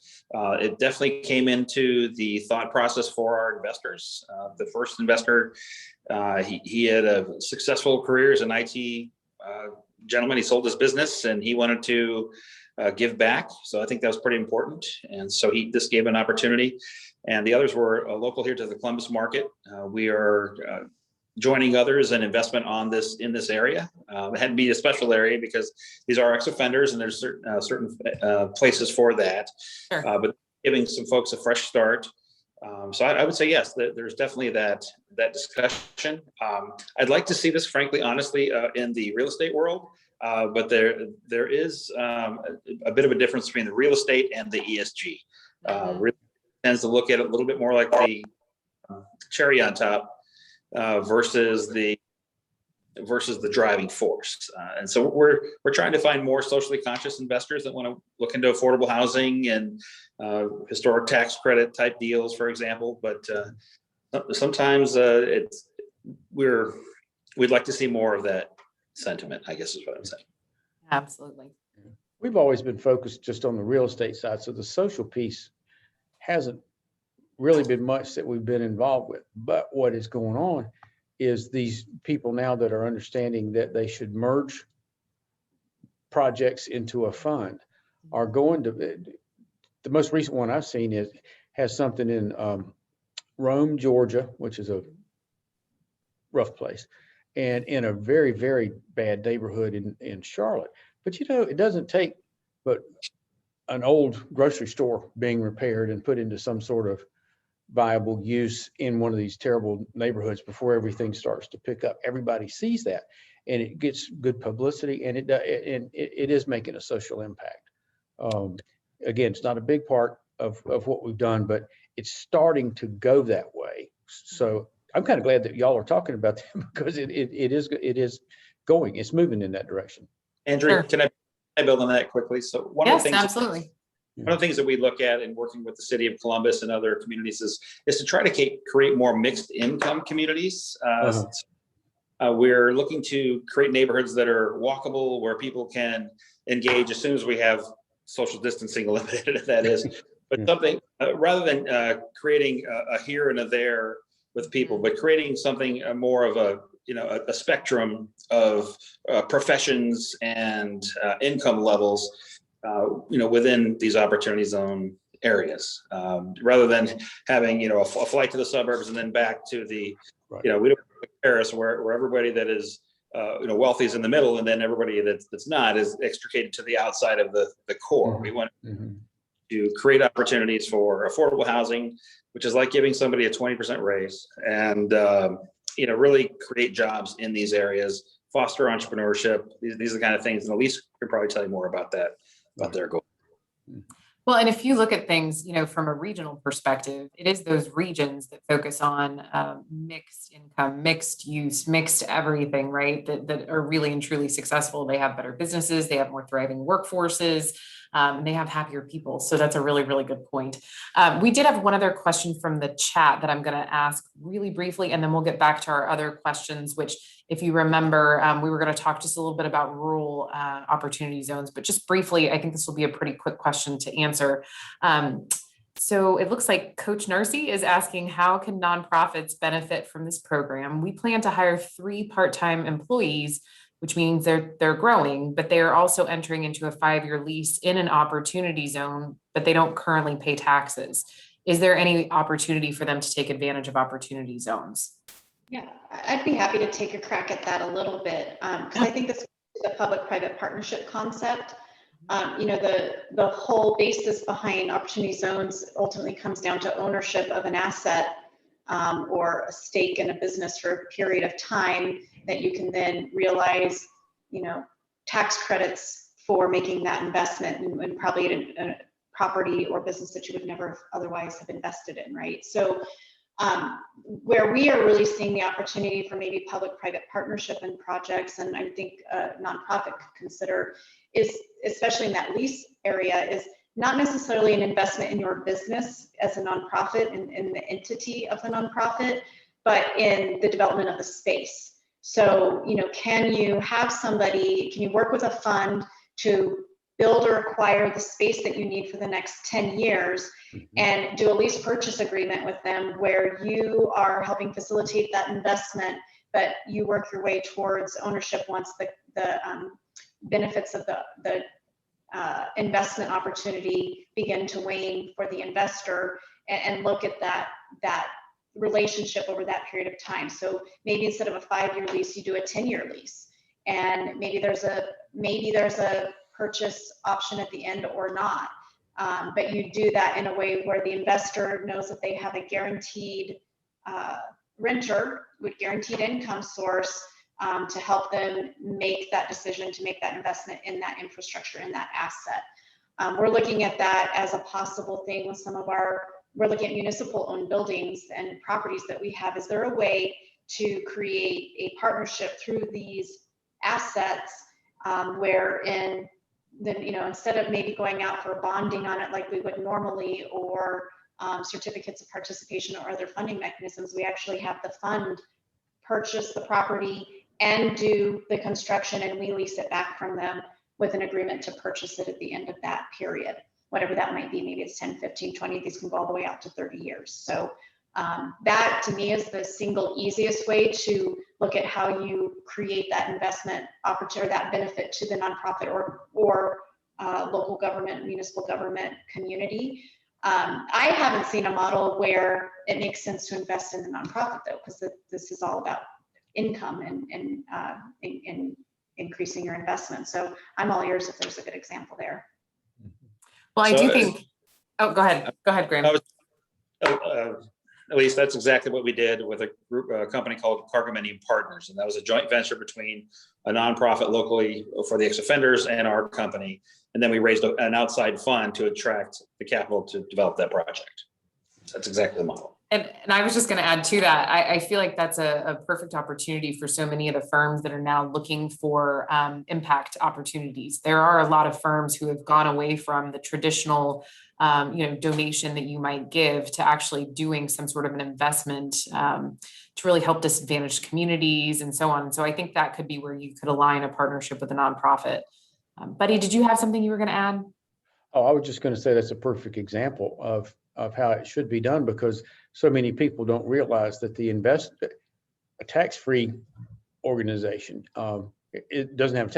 It definitely came into the thought process for our investors. The first investor, he had a successful career as an IT gentleman. He sold his business and he wanted to give back. So I think that was pretty important. And so this gave an opportunity. And the others were local here to the Columbus market. We are joining others in investment in this area. It had to be a special area because these are ex-offenders and there's certain places for that. Sure. But giving some folks a fresh start. So I would say, yes, there's definitely that discussion. I'd like to see this, frankly, honestly, in the real estate world. But there is a bit of a difference between the real estate and the ESG. Really tends to look at it a little bit more like the cherry on top versus the driving force. And so we're trying to find more socially conscious investors that want to look into affordable housing and historic tax credit type deals, for example. But sometimes we'd like to see more of that sentiment, I guess is what I'm saying. Absolutely. We've always been focused just on the real estate side. So the social piece hasn't really been much that we've been involved with. But what is going on is these people now that are understanding that they should merge projects into a fund are going to, the most recent one I've seen has something in Rome, Georgia, which is a rough place, and in a very, very bad neighborhood in Charlotte. But it doesn't take but an old grocery store being repaired and put into some sort of viable use in one of these terrible neighborhoods before everything starts to pick up. Everybody sees that, and it gets good publicity, and it is making a social impact. Again, it's not a big part of what we've done, but it's starting to go that way. So I'm kind of glad that y'all are talking about that because it is going, it's moving in that direction. Andrea, Sure. can I build on that quickly? So one Yes, of the things absolutely. One of the things that we look at in working with the city of Columbus and other communities is to try to create more mixed income communities. We're looking to create neighborhoods that are walkable, where people can engage as soon as we have social distancing limited, that is. But something rather than creating a here and a there with people, but creating something more of a spectrum of professions and income levels. Within these opportunity zone areas, rather than having, a flight to the suburbs and then back to the, Right. we don't have Paris where everybody that is, wealthy is in the middle, and then everybody that's not is extricated to the outside of the core. Mm-hmm. We want to create opportunities for affordable housing, which is like giving somebody a 20% raise, and, really create jobs in these areas, foster entrepreneurship. These are the kind of things, and Elise could probably tell you more about that. About their goal. Well, and if you look at things, from a regional perspective, it is those regions that focus on mixed income, mixed use, mixed everything, right? That are really and truly successful. They have better businesses, they have more thriving workforces, and they have happier people. So that's a really, really good point. We did have one other question from the chat that I'm going to ask really briefly, and then we'll get back to our other questions, which, if you remember, we were going to talk just a little bit about rural opportunity zones, but just briefly, I think this will be a pretty quick question to answer. So it looks like Coach Narcy is asking, how can nonprofits benefit from this program? We plan to hire 3 part-time employees, which means they're growing, but they are also entering into a 5-year lease in an opportunity zone, but they don't currently pay taxes. Is there any opportunity for them to take advantage of opportunity zones? Yeah, I'd be happy to take a crack at that a little bit, because I think this is the public-private partnership concept. The whole basis behind opportunity zones ultimately comes down to ownership of an asset or a stake in a business for a period of time that you can then realize, tax credits for making that investment, and probably in a property or business that you would never otherwise have invested in, right? So where we are really seeing the opportunity for maybe public-private partnership and projects, and I think a nonprofit could consider, is, especially in that lease area, is not necessarily an investment in your business as a nonprofit and in the entity of the nonprofit, but in the development of the space. So, can you work with a fund to build or acquire the space that you need for the next 10 years and do a lease purchase agreement with them where you are helping facilitate that investment, but you work your way towards ownership once the benefits of the investment opportunity begin to wane for the investor, and look at that relationship over that period of time. So maybe instead of a 5-year lease, you do a 10-year lease, and maybe there's a purchase option at the end or not. But you do that in a way where the investor knows that they have a guaranteed renter with guaranteed income source to help them make that decision, to make that investment in that infrastructure, in that asset. We're looking at that as a possible thing with we're looking at municipal owned buildings and properties that we have. Is there a way to create a partnership through these assets wherein then, instead of maybe going out for bonding on it like we would normally, or certificates of participation or other funding mechanisms, we actually have the fund purchase the property and do the construction, and we lease it back from them with an agreement to purchase it at the end of that period, whatever that might be. Maybe it's 10, 15, 20, these can go all the way out to 30 years. So that to me is the single easiest way to look at how you create that investment opportunity, or that benefit to the nonprofit or local government, municipal government community. I haven't seen a model where it makes sense to invest in the nonprofit though, because this is all about income and increasing your investment. So I'm all ears if there's a good example there. Well, I So, do think, oh, go ahead, Graham. At least that's exactly what we did with a company called Cargominium Partners. And that was a joint venture between a nonprofit locally for the ex-offenders and our company. And then we raised an outside fund to attract the capital to develop that project. That's exactly the model. And I was just going to add to that. I feel like that's a perfect opportunity for so many of the firms that are now looking for impact opportunities. There are a lot of firms who have gone away from the traditional donation that you might give to actually doing some sort of an investment to really help disadvantaged communities and so on. And so I think that could be where you could align a partnership with a nonprofit. Buddy, did you have something you were going to add? Oh, I was just going to say that's a perfect example of how it should be done, because so many people don't realize that a tax-free organization, it doesn't have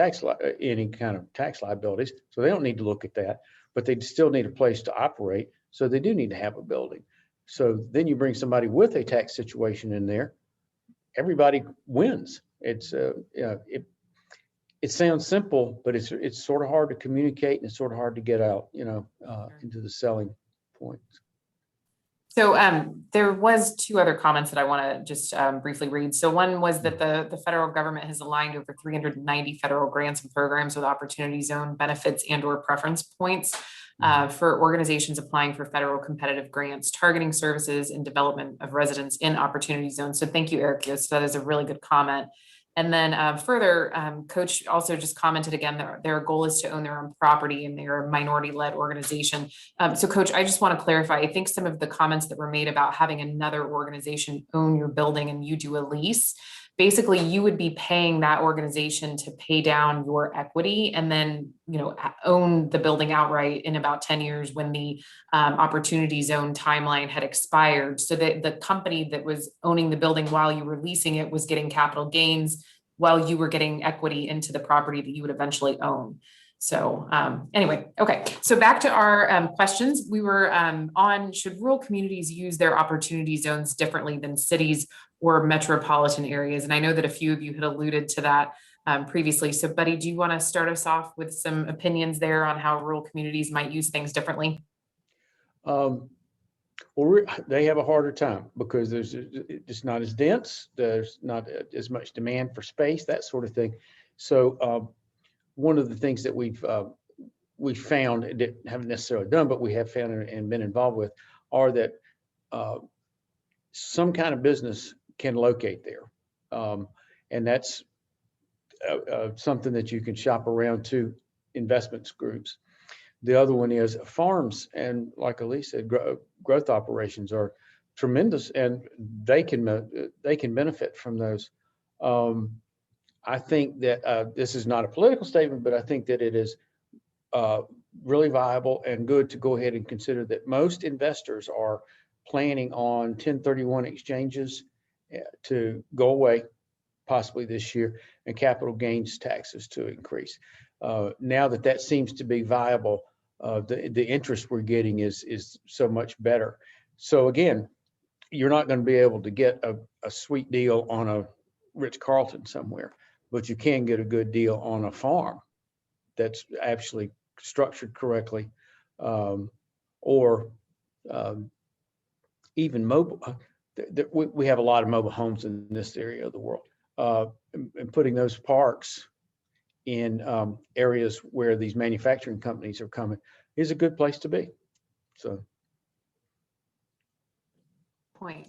any kind of tax liabilities, so they don't need to look at that, but they still need a place to operate, so they do need to have a building. So then you bring somebody with a tax situation in there, everybody wins. It sounds simple, but it's sort of hard to communicate, and it's sort of hard to get out, into the selling point. So there was two other comments that I want to just briefly read. So one was that the federal government has aligned over 390 federal grants and programs with opportunity zone benefits and or preference points for organizations applying for federal competitive grants, targeting services and development of residents in opportunity zones. So thank you, Eric. Yes, that is a really good comment. And then further, Coach also just commented again that their goal is to own their own property, and they're a minority-led organization. So Coach, I just want to clarify, I think some of the comments that were made about having another organization own your building and you do a lease, basically you would be paying that organization to pay down your equity and then, own the building outright in about 10 years when the opportunity zone timeline had expired. So that the company that was owning the building while you were leasing it was getting capital gains while you were getting equity into the property that you would eventually own. So anyway, okay. So back to our questions. We were on, should rural communities use their opportunity zones differently than cities or metropolitan areas? And I know that a few of you had alluded to that previously. So Buddy, do you want to start us off with some opinions there on how rural communities might use things differently? Well, they have a harder time because it's not as dense. There's not as much demand for space, that sort of thing. So one of the things that we found, that haven't necessarily done, but we have found and been involved with, are that some kind of business can locate there. And that's something that you can shop around to investments groups. The other one is farms, and like Elise said, growth operations are tremendous, and they can benefit from those. I think that this is not a political statement, but I think that it is really viable and good to go ahead and consider that most investors are planning on 1031 exchanges to go away possibly this year, and capital gains taxes to increase. Now that seems to be viable, the interest we're getting is so much better. So again, you're not going to be able to get a sweet deal on a Ritz-Carlton somewhere, but you can get a good deal on a farm that's actually structured correctly, or even mobile. We have a lot of mobile homes in this area of the world, and putting those parks in areas where these manufacturing companies are coming is a good place to be. So,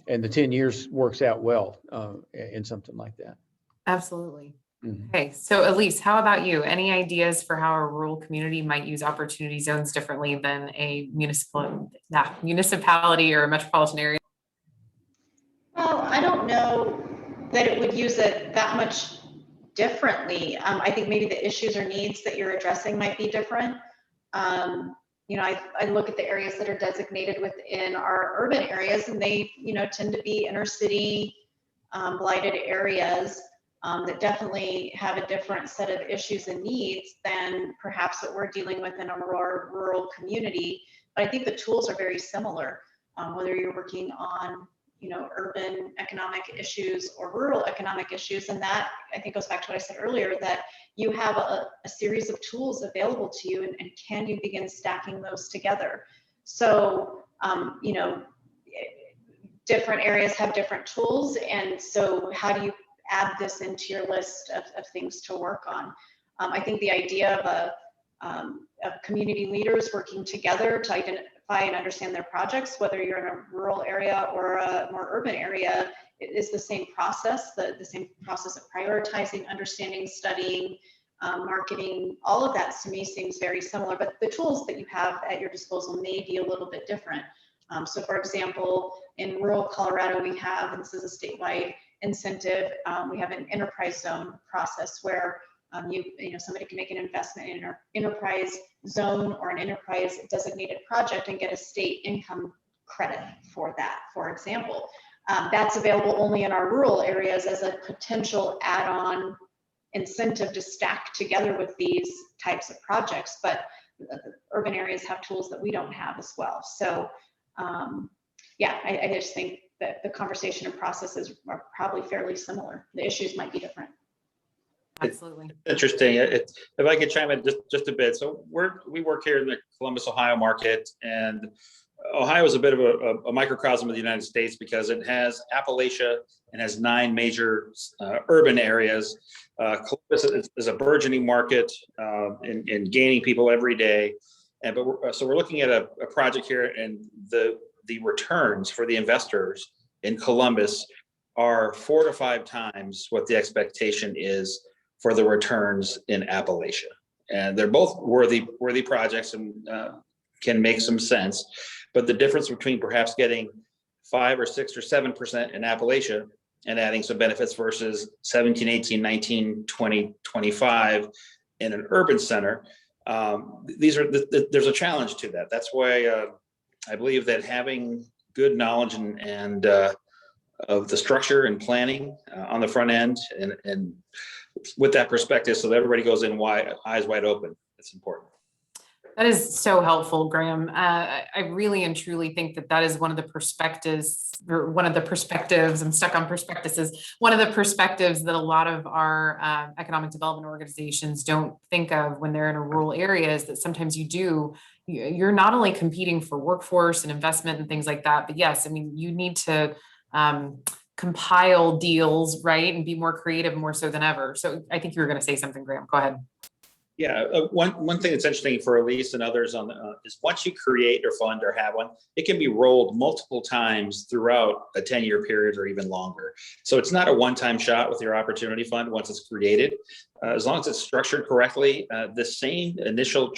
and the 10 years works out well in something like that. Absolutely. Mm-hmm. Okay, so Elise, how about you? Any ideas for how a rural community might use opportunity zones differently than a municipality or a metropolitan area? Well, I don't know that it would use it that much differently. I think maybe the issues or needs that you're addressing might be different. I look at the areas that are designated within our urban areas, and they, tend to be inner city blighted areas that definitely have a different set of issues and needs than perhaps what we're dealing with in a more rural community. But I think the tools are very similar, whether you're working on urban economic issues or rural economic issues. And that, I think, goes back to what I said earlier, that you have a series of tools available to you, and can you begin stacking those together? So, different areas have different tools. And so how do you add this into your list of things to work on? I think the idea of community leaders working together to identify and understand their projects, whether you're in a rural area or a more urban area, it is the same process, the same process of prioritizing, understanding, studying, marketing. All of that to me seems very similar, but the tools that you have at your disposal may be a little bit different. So for example, in rural Colorado, we have, and this is a statewide incentive, we have an enterprise zone process where somebody can make an investment in an enterprise zone or an enterprise designated project and get a state income credit for that, for example. That's available only in our rural areas as a potential add-on incentive to stack together with these types of projects, but urban areas have tools that we don't have as well. So yeah, I just think that the conversation and processes are probably fairly similar. The issues might be different. Absolutely. Interesting. If I could chime in just a bit. So we work here in the Columbus, Ohio market, and Ohio is a bit of a microcosm of the United States because it has Appalachia and has 9 major urban areas. Columbus is a burgeoning market and gaining people every day. So we're looking at a project here, and the returns for the investors in Columbus are 4 to 5 times what the expectation is for the returns in Appalachia. And they're both worthy projects and can make some sense. But the difference between perhaps getting 5 or 6 or 7% in Appalachia and adding some benefits versus 17, 18, 19, 20, 25 in an urban center, there's a challenge to that. That's why I believe that having good knowledge and of the structure and planning on the front end and with that perspective, so that everybody goes in eyes wide open, it's important. That is so helpful, Graham. I really and truly think that is one of the perspectives, I'm stuck on prospectuses, one of the perspectives that a lot of our economic development organizations don't think of when they're in a rural area, is that sometimes you're not only competing for workforce and investment and things like that, but yes, I mean, you need to compile deals, right, and be more creative more so than ever. So I think you were going to say something, Graham. Go ahead. Yeah, one thing that's interesting for Elise and others is once you create or fund or have one, it can be rolled multiple times throughout a 10-year period or even longer. So it's not a one-time shot with your opportunity fund once it's created. As long as it's structured correctly, the same initial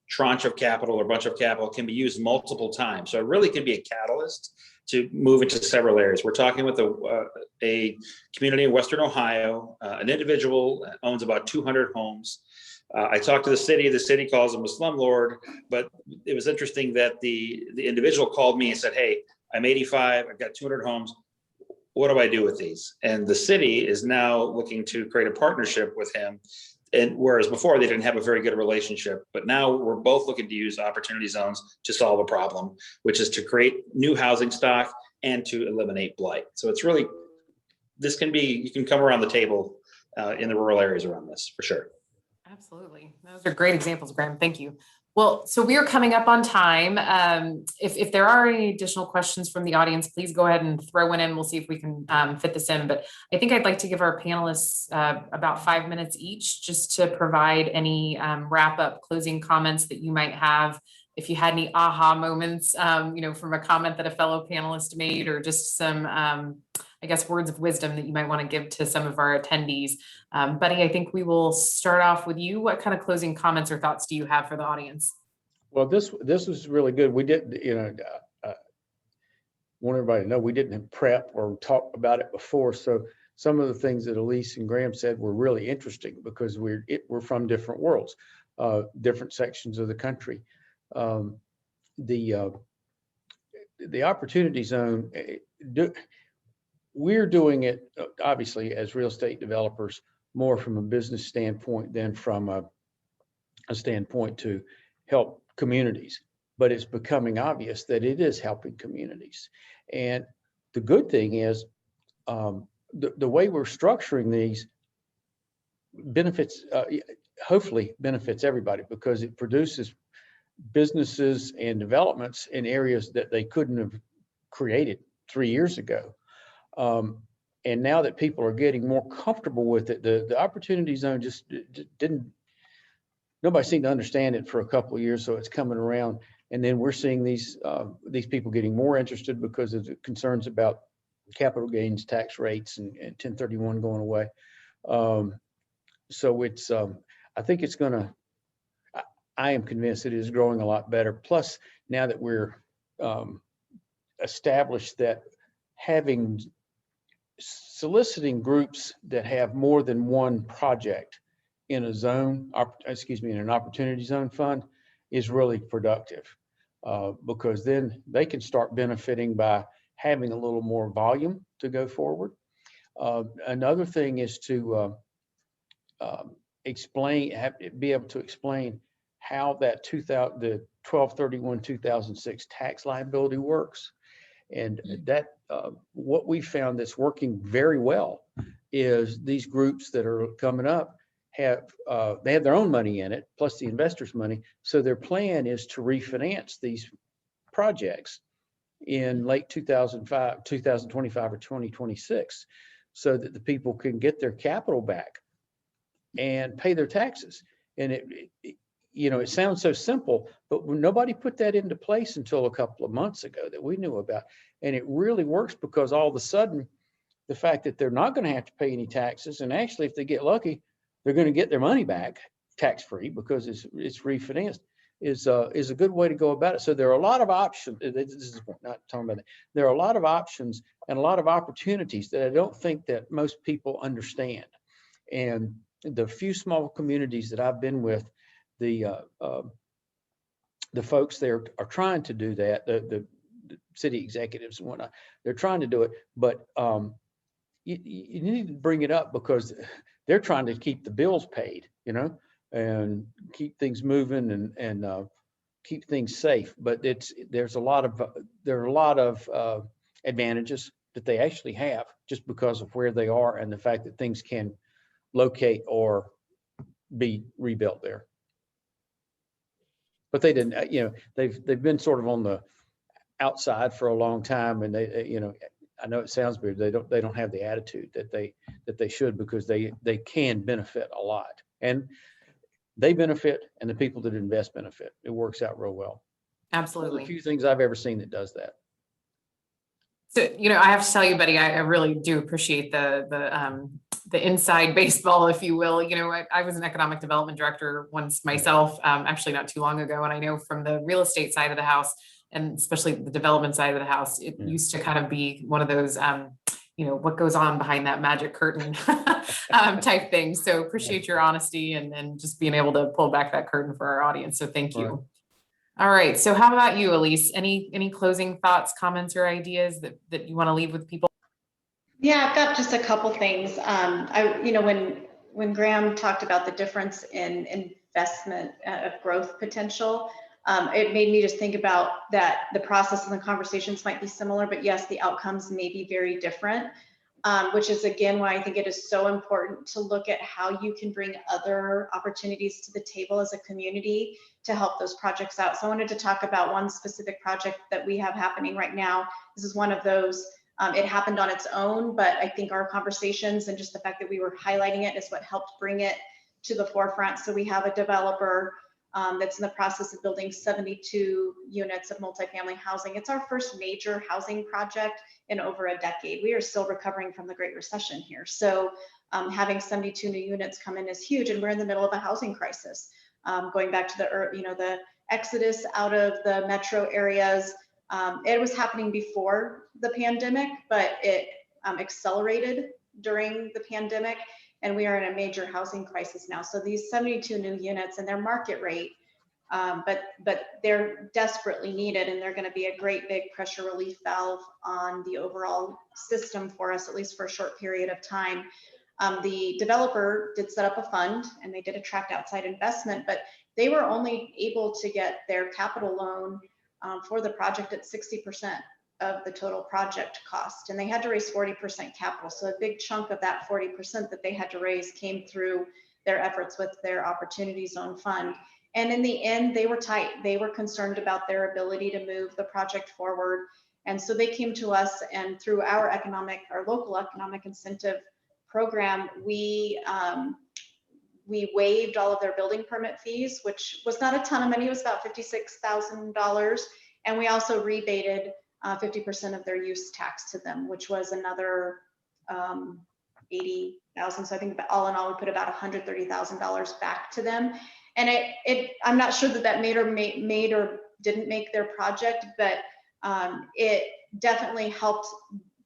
tranche of capital or bunch of capital can be used multiple times. So it really can be a catalyst to move into several areas. We're talking with a community in Western Ohio. An individual owns about 200 homes. I talked to the city calls him a slumlord, but it was interesting that the individual called me and said, hey, I'm 85, I've got 200 homes. What do I do with these? And the city is now looking to create a partnership with him. And whereas before they didn't have a very good relationship, but now we're both looking to use opportunity zones to solve a problem, which is to create new housing stock and to eliminate blight. So it's really, you can come around the table in the rural areas around this for sure. Absolutely. Those are great examples, Graham. Thank you. Well, so we are coming up on time. If there are any additional questions from the audience, please go ahead and throw one in. We'll see if we can fit this in. But I think I'd like to give our panelists about 5 minutes each, just to provide any wrap up closing comments that you might have. If you had any aha moments, from a comment that a fellow panelist made, or just some, I guess, words of wisdom that you might want to give to some of our attendees. Buddy, I think we will start off with you. What kind of closing comments or thoughts do you have for the audience? Well, this was really good. We didn't, want everybody to know we didn't prep or talk about it before. So some of the things that Elise and Graham said were really interesting because we're from different worlds, different sections of the country. The opportunity zone, we're doing it obviously as real estate developers more from a business standpoint than from a standpoint to help communities, but it's becoming obvious that it is helping communities. And the good thing is the way we're structuring these benefits, hopefully benefits everybody, because it produces businesses and developments in areas that they couldn't have created 3 years ago. And now that people are getting more comfortable with it, the opportunity zone just didn't, nobody seemed to understand it for a couple of years, so it's coming around. And then we're seeing these people getting more interested because of the concerns about capital gains tax rates and 1031 going away. So it's, I think it's gonna, I am convinced it is growing a lot better. Plus, now that we're established that having soliciting groups that have more than one project in a zone, in an opportunity zone fund is really productive, because then they can start benefiting by having a little more volume to go forward. Another thing is to be able to explain how that the 12/31/2006 tax liability works. And that what we found that's working very well is these groups that are coming up they have their own money in it, plus the investors' money. So their plan is to refinance these projects in late 2025 or 2026, so that the people can get their capital back and pay their taxes. And it sounds so simple, but nobody put that into place until a couple of months ago that we knew about. And it really works, because all of a sudden, the fact that they're not going to have to pay any taxes, and actually, if they get lucky, they're going to get their money back tax-free because it's refinanced, is a good way to go about it. So there are a lot of options. This is not talking about that. There are a lot of options and a lot of opportunities that I don't think that most people understand. And the few small communities that I've been with, the folks there are trying to do that. The city executives and whatnot, they're trying to do it, but you need to bring it up, because they're trying to keep the bills paid, and keep things moving and keep things safe. But there are a lot of advantages that they actually have just because of where they are and the fact that things can locate or be rebuilt there. But they didn't, they've been sort of on the outside for a long time, and they I know it sounds weird, they don't have the attitude that they should, because they can benefit a lot, and they benefit, and the people that invest benefit. It works out real well. Absolutely. One of the few things I've ever seen that does that. So, I have to tell you, buddy, I really do appreciate the inside baseball, if you will. I was an economic development director once myself, actually not too long ago. And I know from the real estate side of the house, and especially the development side of the house, it used to kind of be one of those, what goes on behind that magic curtain type thing. So appreciate your honesty and just being able to pull back that curtain for our audience. So thank you. Right. All right. So how about you, Elise? Any closing thoughts, comments, or ideas that you want to leave with people? Yeah, I've got just a couple things. When Graham talked about the difference in investment of growth potential, it made me just think about that the process and the conversations might be similar, but yes, the outcomes may be very different, which is again why I think it is so important to look at how you can bring other opportunities to the table as a community to help those projects out. So I wanted to talk about one specific project that we have happening right now. This is one of those. It happened on its own, but I think our conversations and just the fact that we were highlighting it is what helped bring it to the forefront. So we have a developer that's in the process of building 72 units of multifamily housing. It's our first major housing project in over a decade. We are still recovering from the Great Recession here. So having 72 new units come in is huge, and we're in the middle of a housing crisis. Going back to the exodus out of the metro areas, it was happening before the pandemic, but it accelerated during the pandemic. And we are in a major housing crisis now. So these 72 new units and their market rate, but they're desperately needed, and they're going to be a great big pressure relief valve on the overall system for us, at least for a short period of time. The developer did set up a fund, and they did attract outside investment, but they were only able to get their capital loan for the project at 60%. of the total project cost. And they had to raise 40% capital. So a big chunk of that 40% that they had to raise came through their efforts with their Opportunity Zone Fund. And in the end, they were tight. They were concerned about their ability to move the project forward. And so they came to us, and through our local economic incentive program, we waived all of their building permit fees, which was not a ton of money. It was about $56,000. And we also rebated 50% of their use tax to them, which was another 80,000. So I think all in all, we put about $130,000 back to them. And I'm not sure that made or didn't make their project, but it definitely helped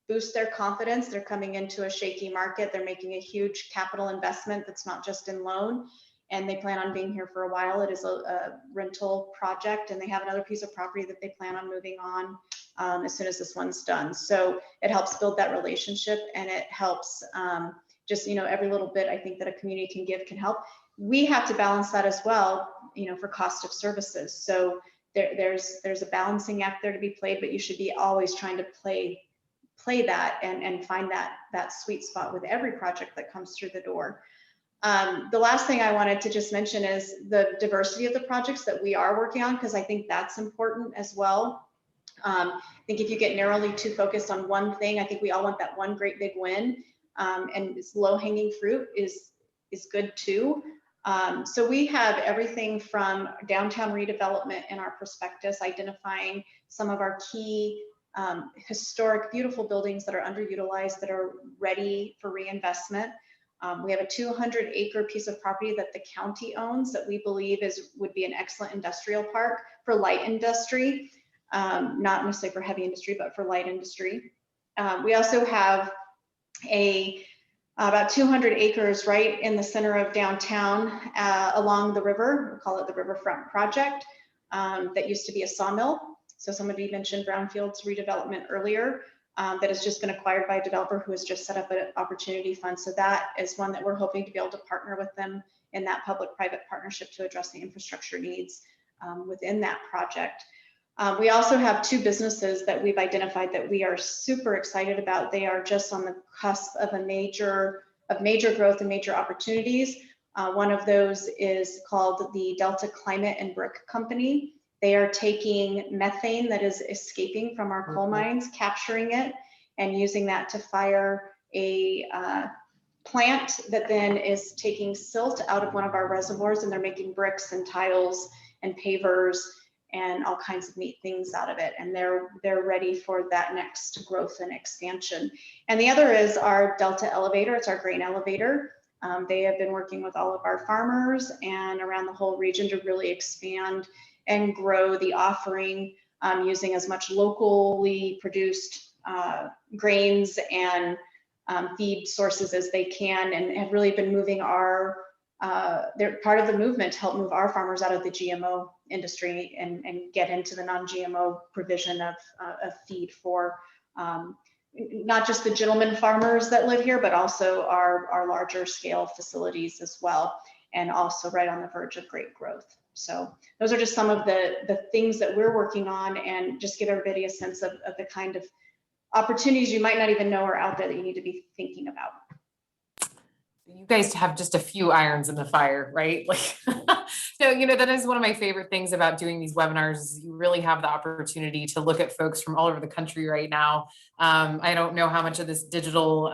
boost their confidence. They're coming into a shaky market. They're making a huge capital investment that's not just in loan, and they plan on being here for a while. It is a rental project, and they have another piece of property that they plan on moving on as soon as this one's done. So it helps build that relationship, and it helps just, every little bit I think that a community can give can help. We have to balance that as well, for cost of services. So there's a balancing act there to be played, but you should be always trying to play that and find that sweet spot with every project that comes through the door. The last thing I wanted to just mention is the diversity of the projects that we are working on, because I think that's important as well. I think if you get narrowly too focused on one thing, I think we all want that one great big win, and it's low-hanging fruit is good too. So we have everything from downtown redevelopment in our prospectus, identifying some of our key historic, beautiful buildings that are underutilized, that are ready for reinvestment. We have a 200-acre piece of property that the county owns that we believe would be an excellent industrial park for light industry, not necessarily for heavy industry, but for light industry. We also have about 200 acres right in the center of downtown along the river. We call it the Riverfront Project. That used to be a sawmill. So somebody mentioned brownfields redevelopment earlier. That has just been acquired by a developer who has just set up an opportunity fund. So that is one that we're hoping to be able to partner with them in that public-private partnership to address the infrastructure needs within that project. We also have two businesses that we've identified that we are super excited about. They are just on the cusp of major growth and major opportunities. One of those is called the Delta Climate and Brick Company. They are taking methane that is escaping from our coal mines, capturing it, and using that to fire a plant that then is taking silt out of one of our reservoirs, and they're making bricks and tiles and pavers and all kinds of neat things out of it. And they're ready for that next growth and expansion. And the other is our Delta Elevator. It's our grain elevator. They have been working with all of our farmers and around the whole region to really expand and grow the offering, using as much locally produced grains and feed sources as they can, and have really been moving they're part of the movement to help move our farmers out of the GMO industry and get into the non-GMO provision of feed for not just the gentleman farmers that live here, but also our larger scale facilities as well, and also right on the verge of great growth. So those are just some of the things that we're working on, and just give everybody a sense of the kind of opportunities you might not even know are out there that you need to be thinking about. You guys have just a few irons in the fire, right? Like, so, that is one of my favorite things about doing these webinars is you really have the opportunity to look at folks from all over the country right now. I don't know how much of this digital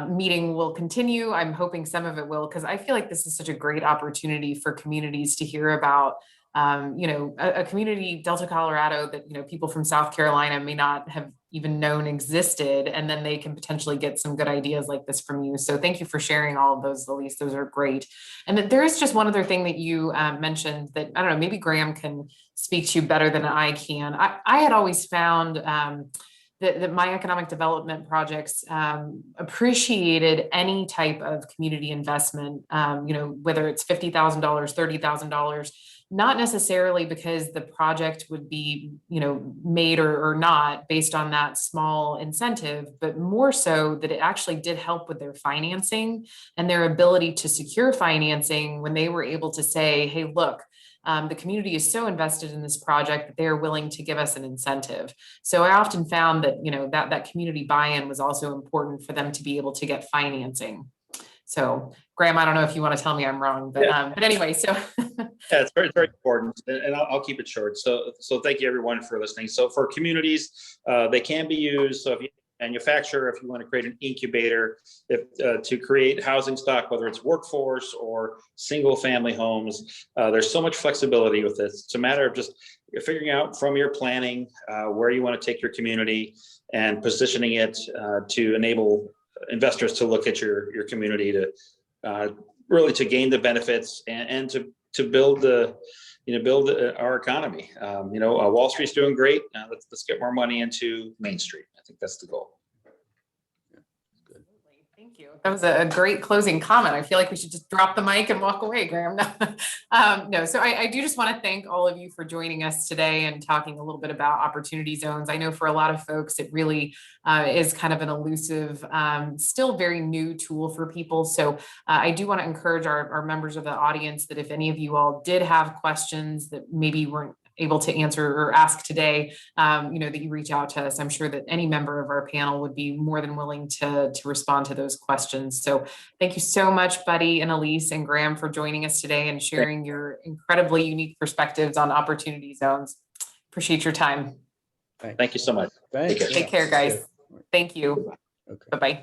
meeting will continue. I'm hoping some of it will, because I feel like this is such a great opportunity for communities to hear about, a community, Delta, Colorado, that, people from South Carolina may not have even known existed, and then they can potentially get some good ideas like this from you. So thank you for sharing all of those, Elise. Those are great. And then there is just one other thing that you mentioned that, I don't know, maybe Graham can speak to better than I can. I had always found that my economic development projects appreciated any type of community investment, whether it's $50,000, $30,000, not necessarily because the project would be, made or not based on that small incentive, but more so that it actually did help with their financing and their ability to secure financing when they were able to say, hey, look, the community is so invested in this project that they are willing to give us an incentive. So I often found that, that community buy-in was also important for them to be able to get financing. So Graham, I don't know if you want to tell me I'm wrong, but, but anyway, so. Yeah, it's very, very important, and I'll keep it short. So thank you everyone for listening. So for communities, they can be used. So if you manufacture, if you want to create an incubator, to create housing stock, whether it's workforce or single family homes, there's so much flexibility with this. It's a matter of just figuring out from your planning where you want to take your community and positioning it to enable investors to look at your community to really to gain the benefits and to build our economy. Wall Street's doing great. Let's get more money into Main Street. I think that's the goal. Thank you. That was a great closing comment. I feel like we should just drop the mic and walk away, Graham. No, so I do just want to thank all of you for joining us today and talking a little bit about opportunity zones. I know for a lot of folks, it really is kind of an elusive, still very new tool for people. So I do want to encourage our members of the audience that if any of you all did have questions that maybe weren't able to answer or ask today, that you reach out to us. I'm sure that any member of our panel would be more than willing to respond to those questions. So thank you so much, Buddy and Elise and Graham, for joining us today and sharing your incredibly unique perspectives on opportunity zones. Appreciate your time. Thank you so much. Thanks. Take care, guys. Thank you. Okay. Bye-bye.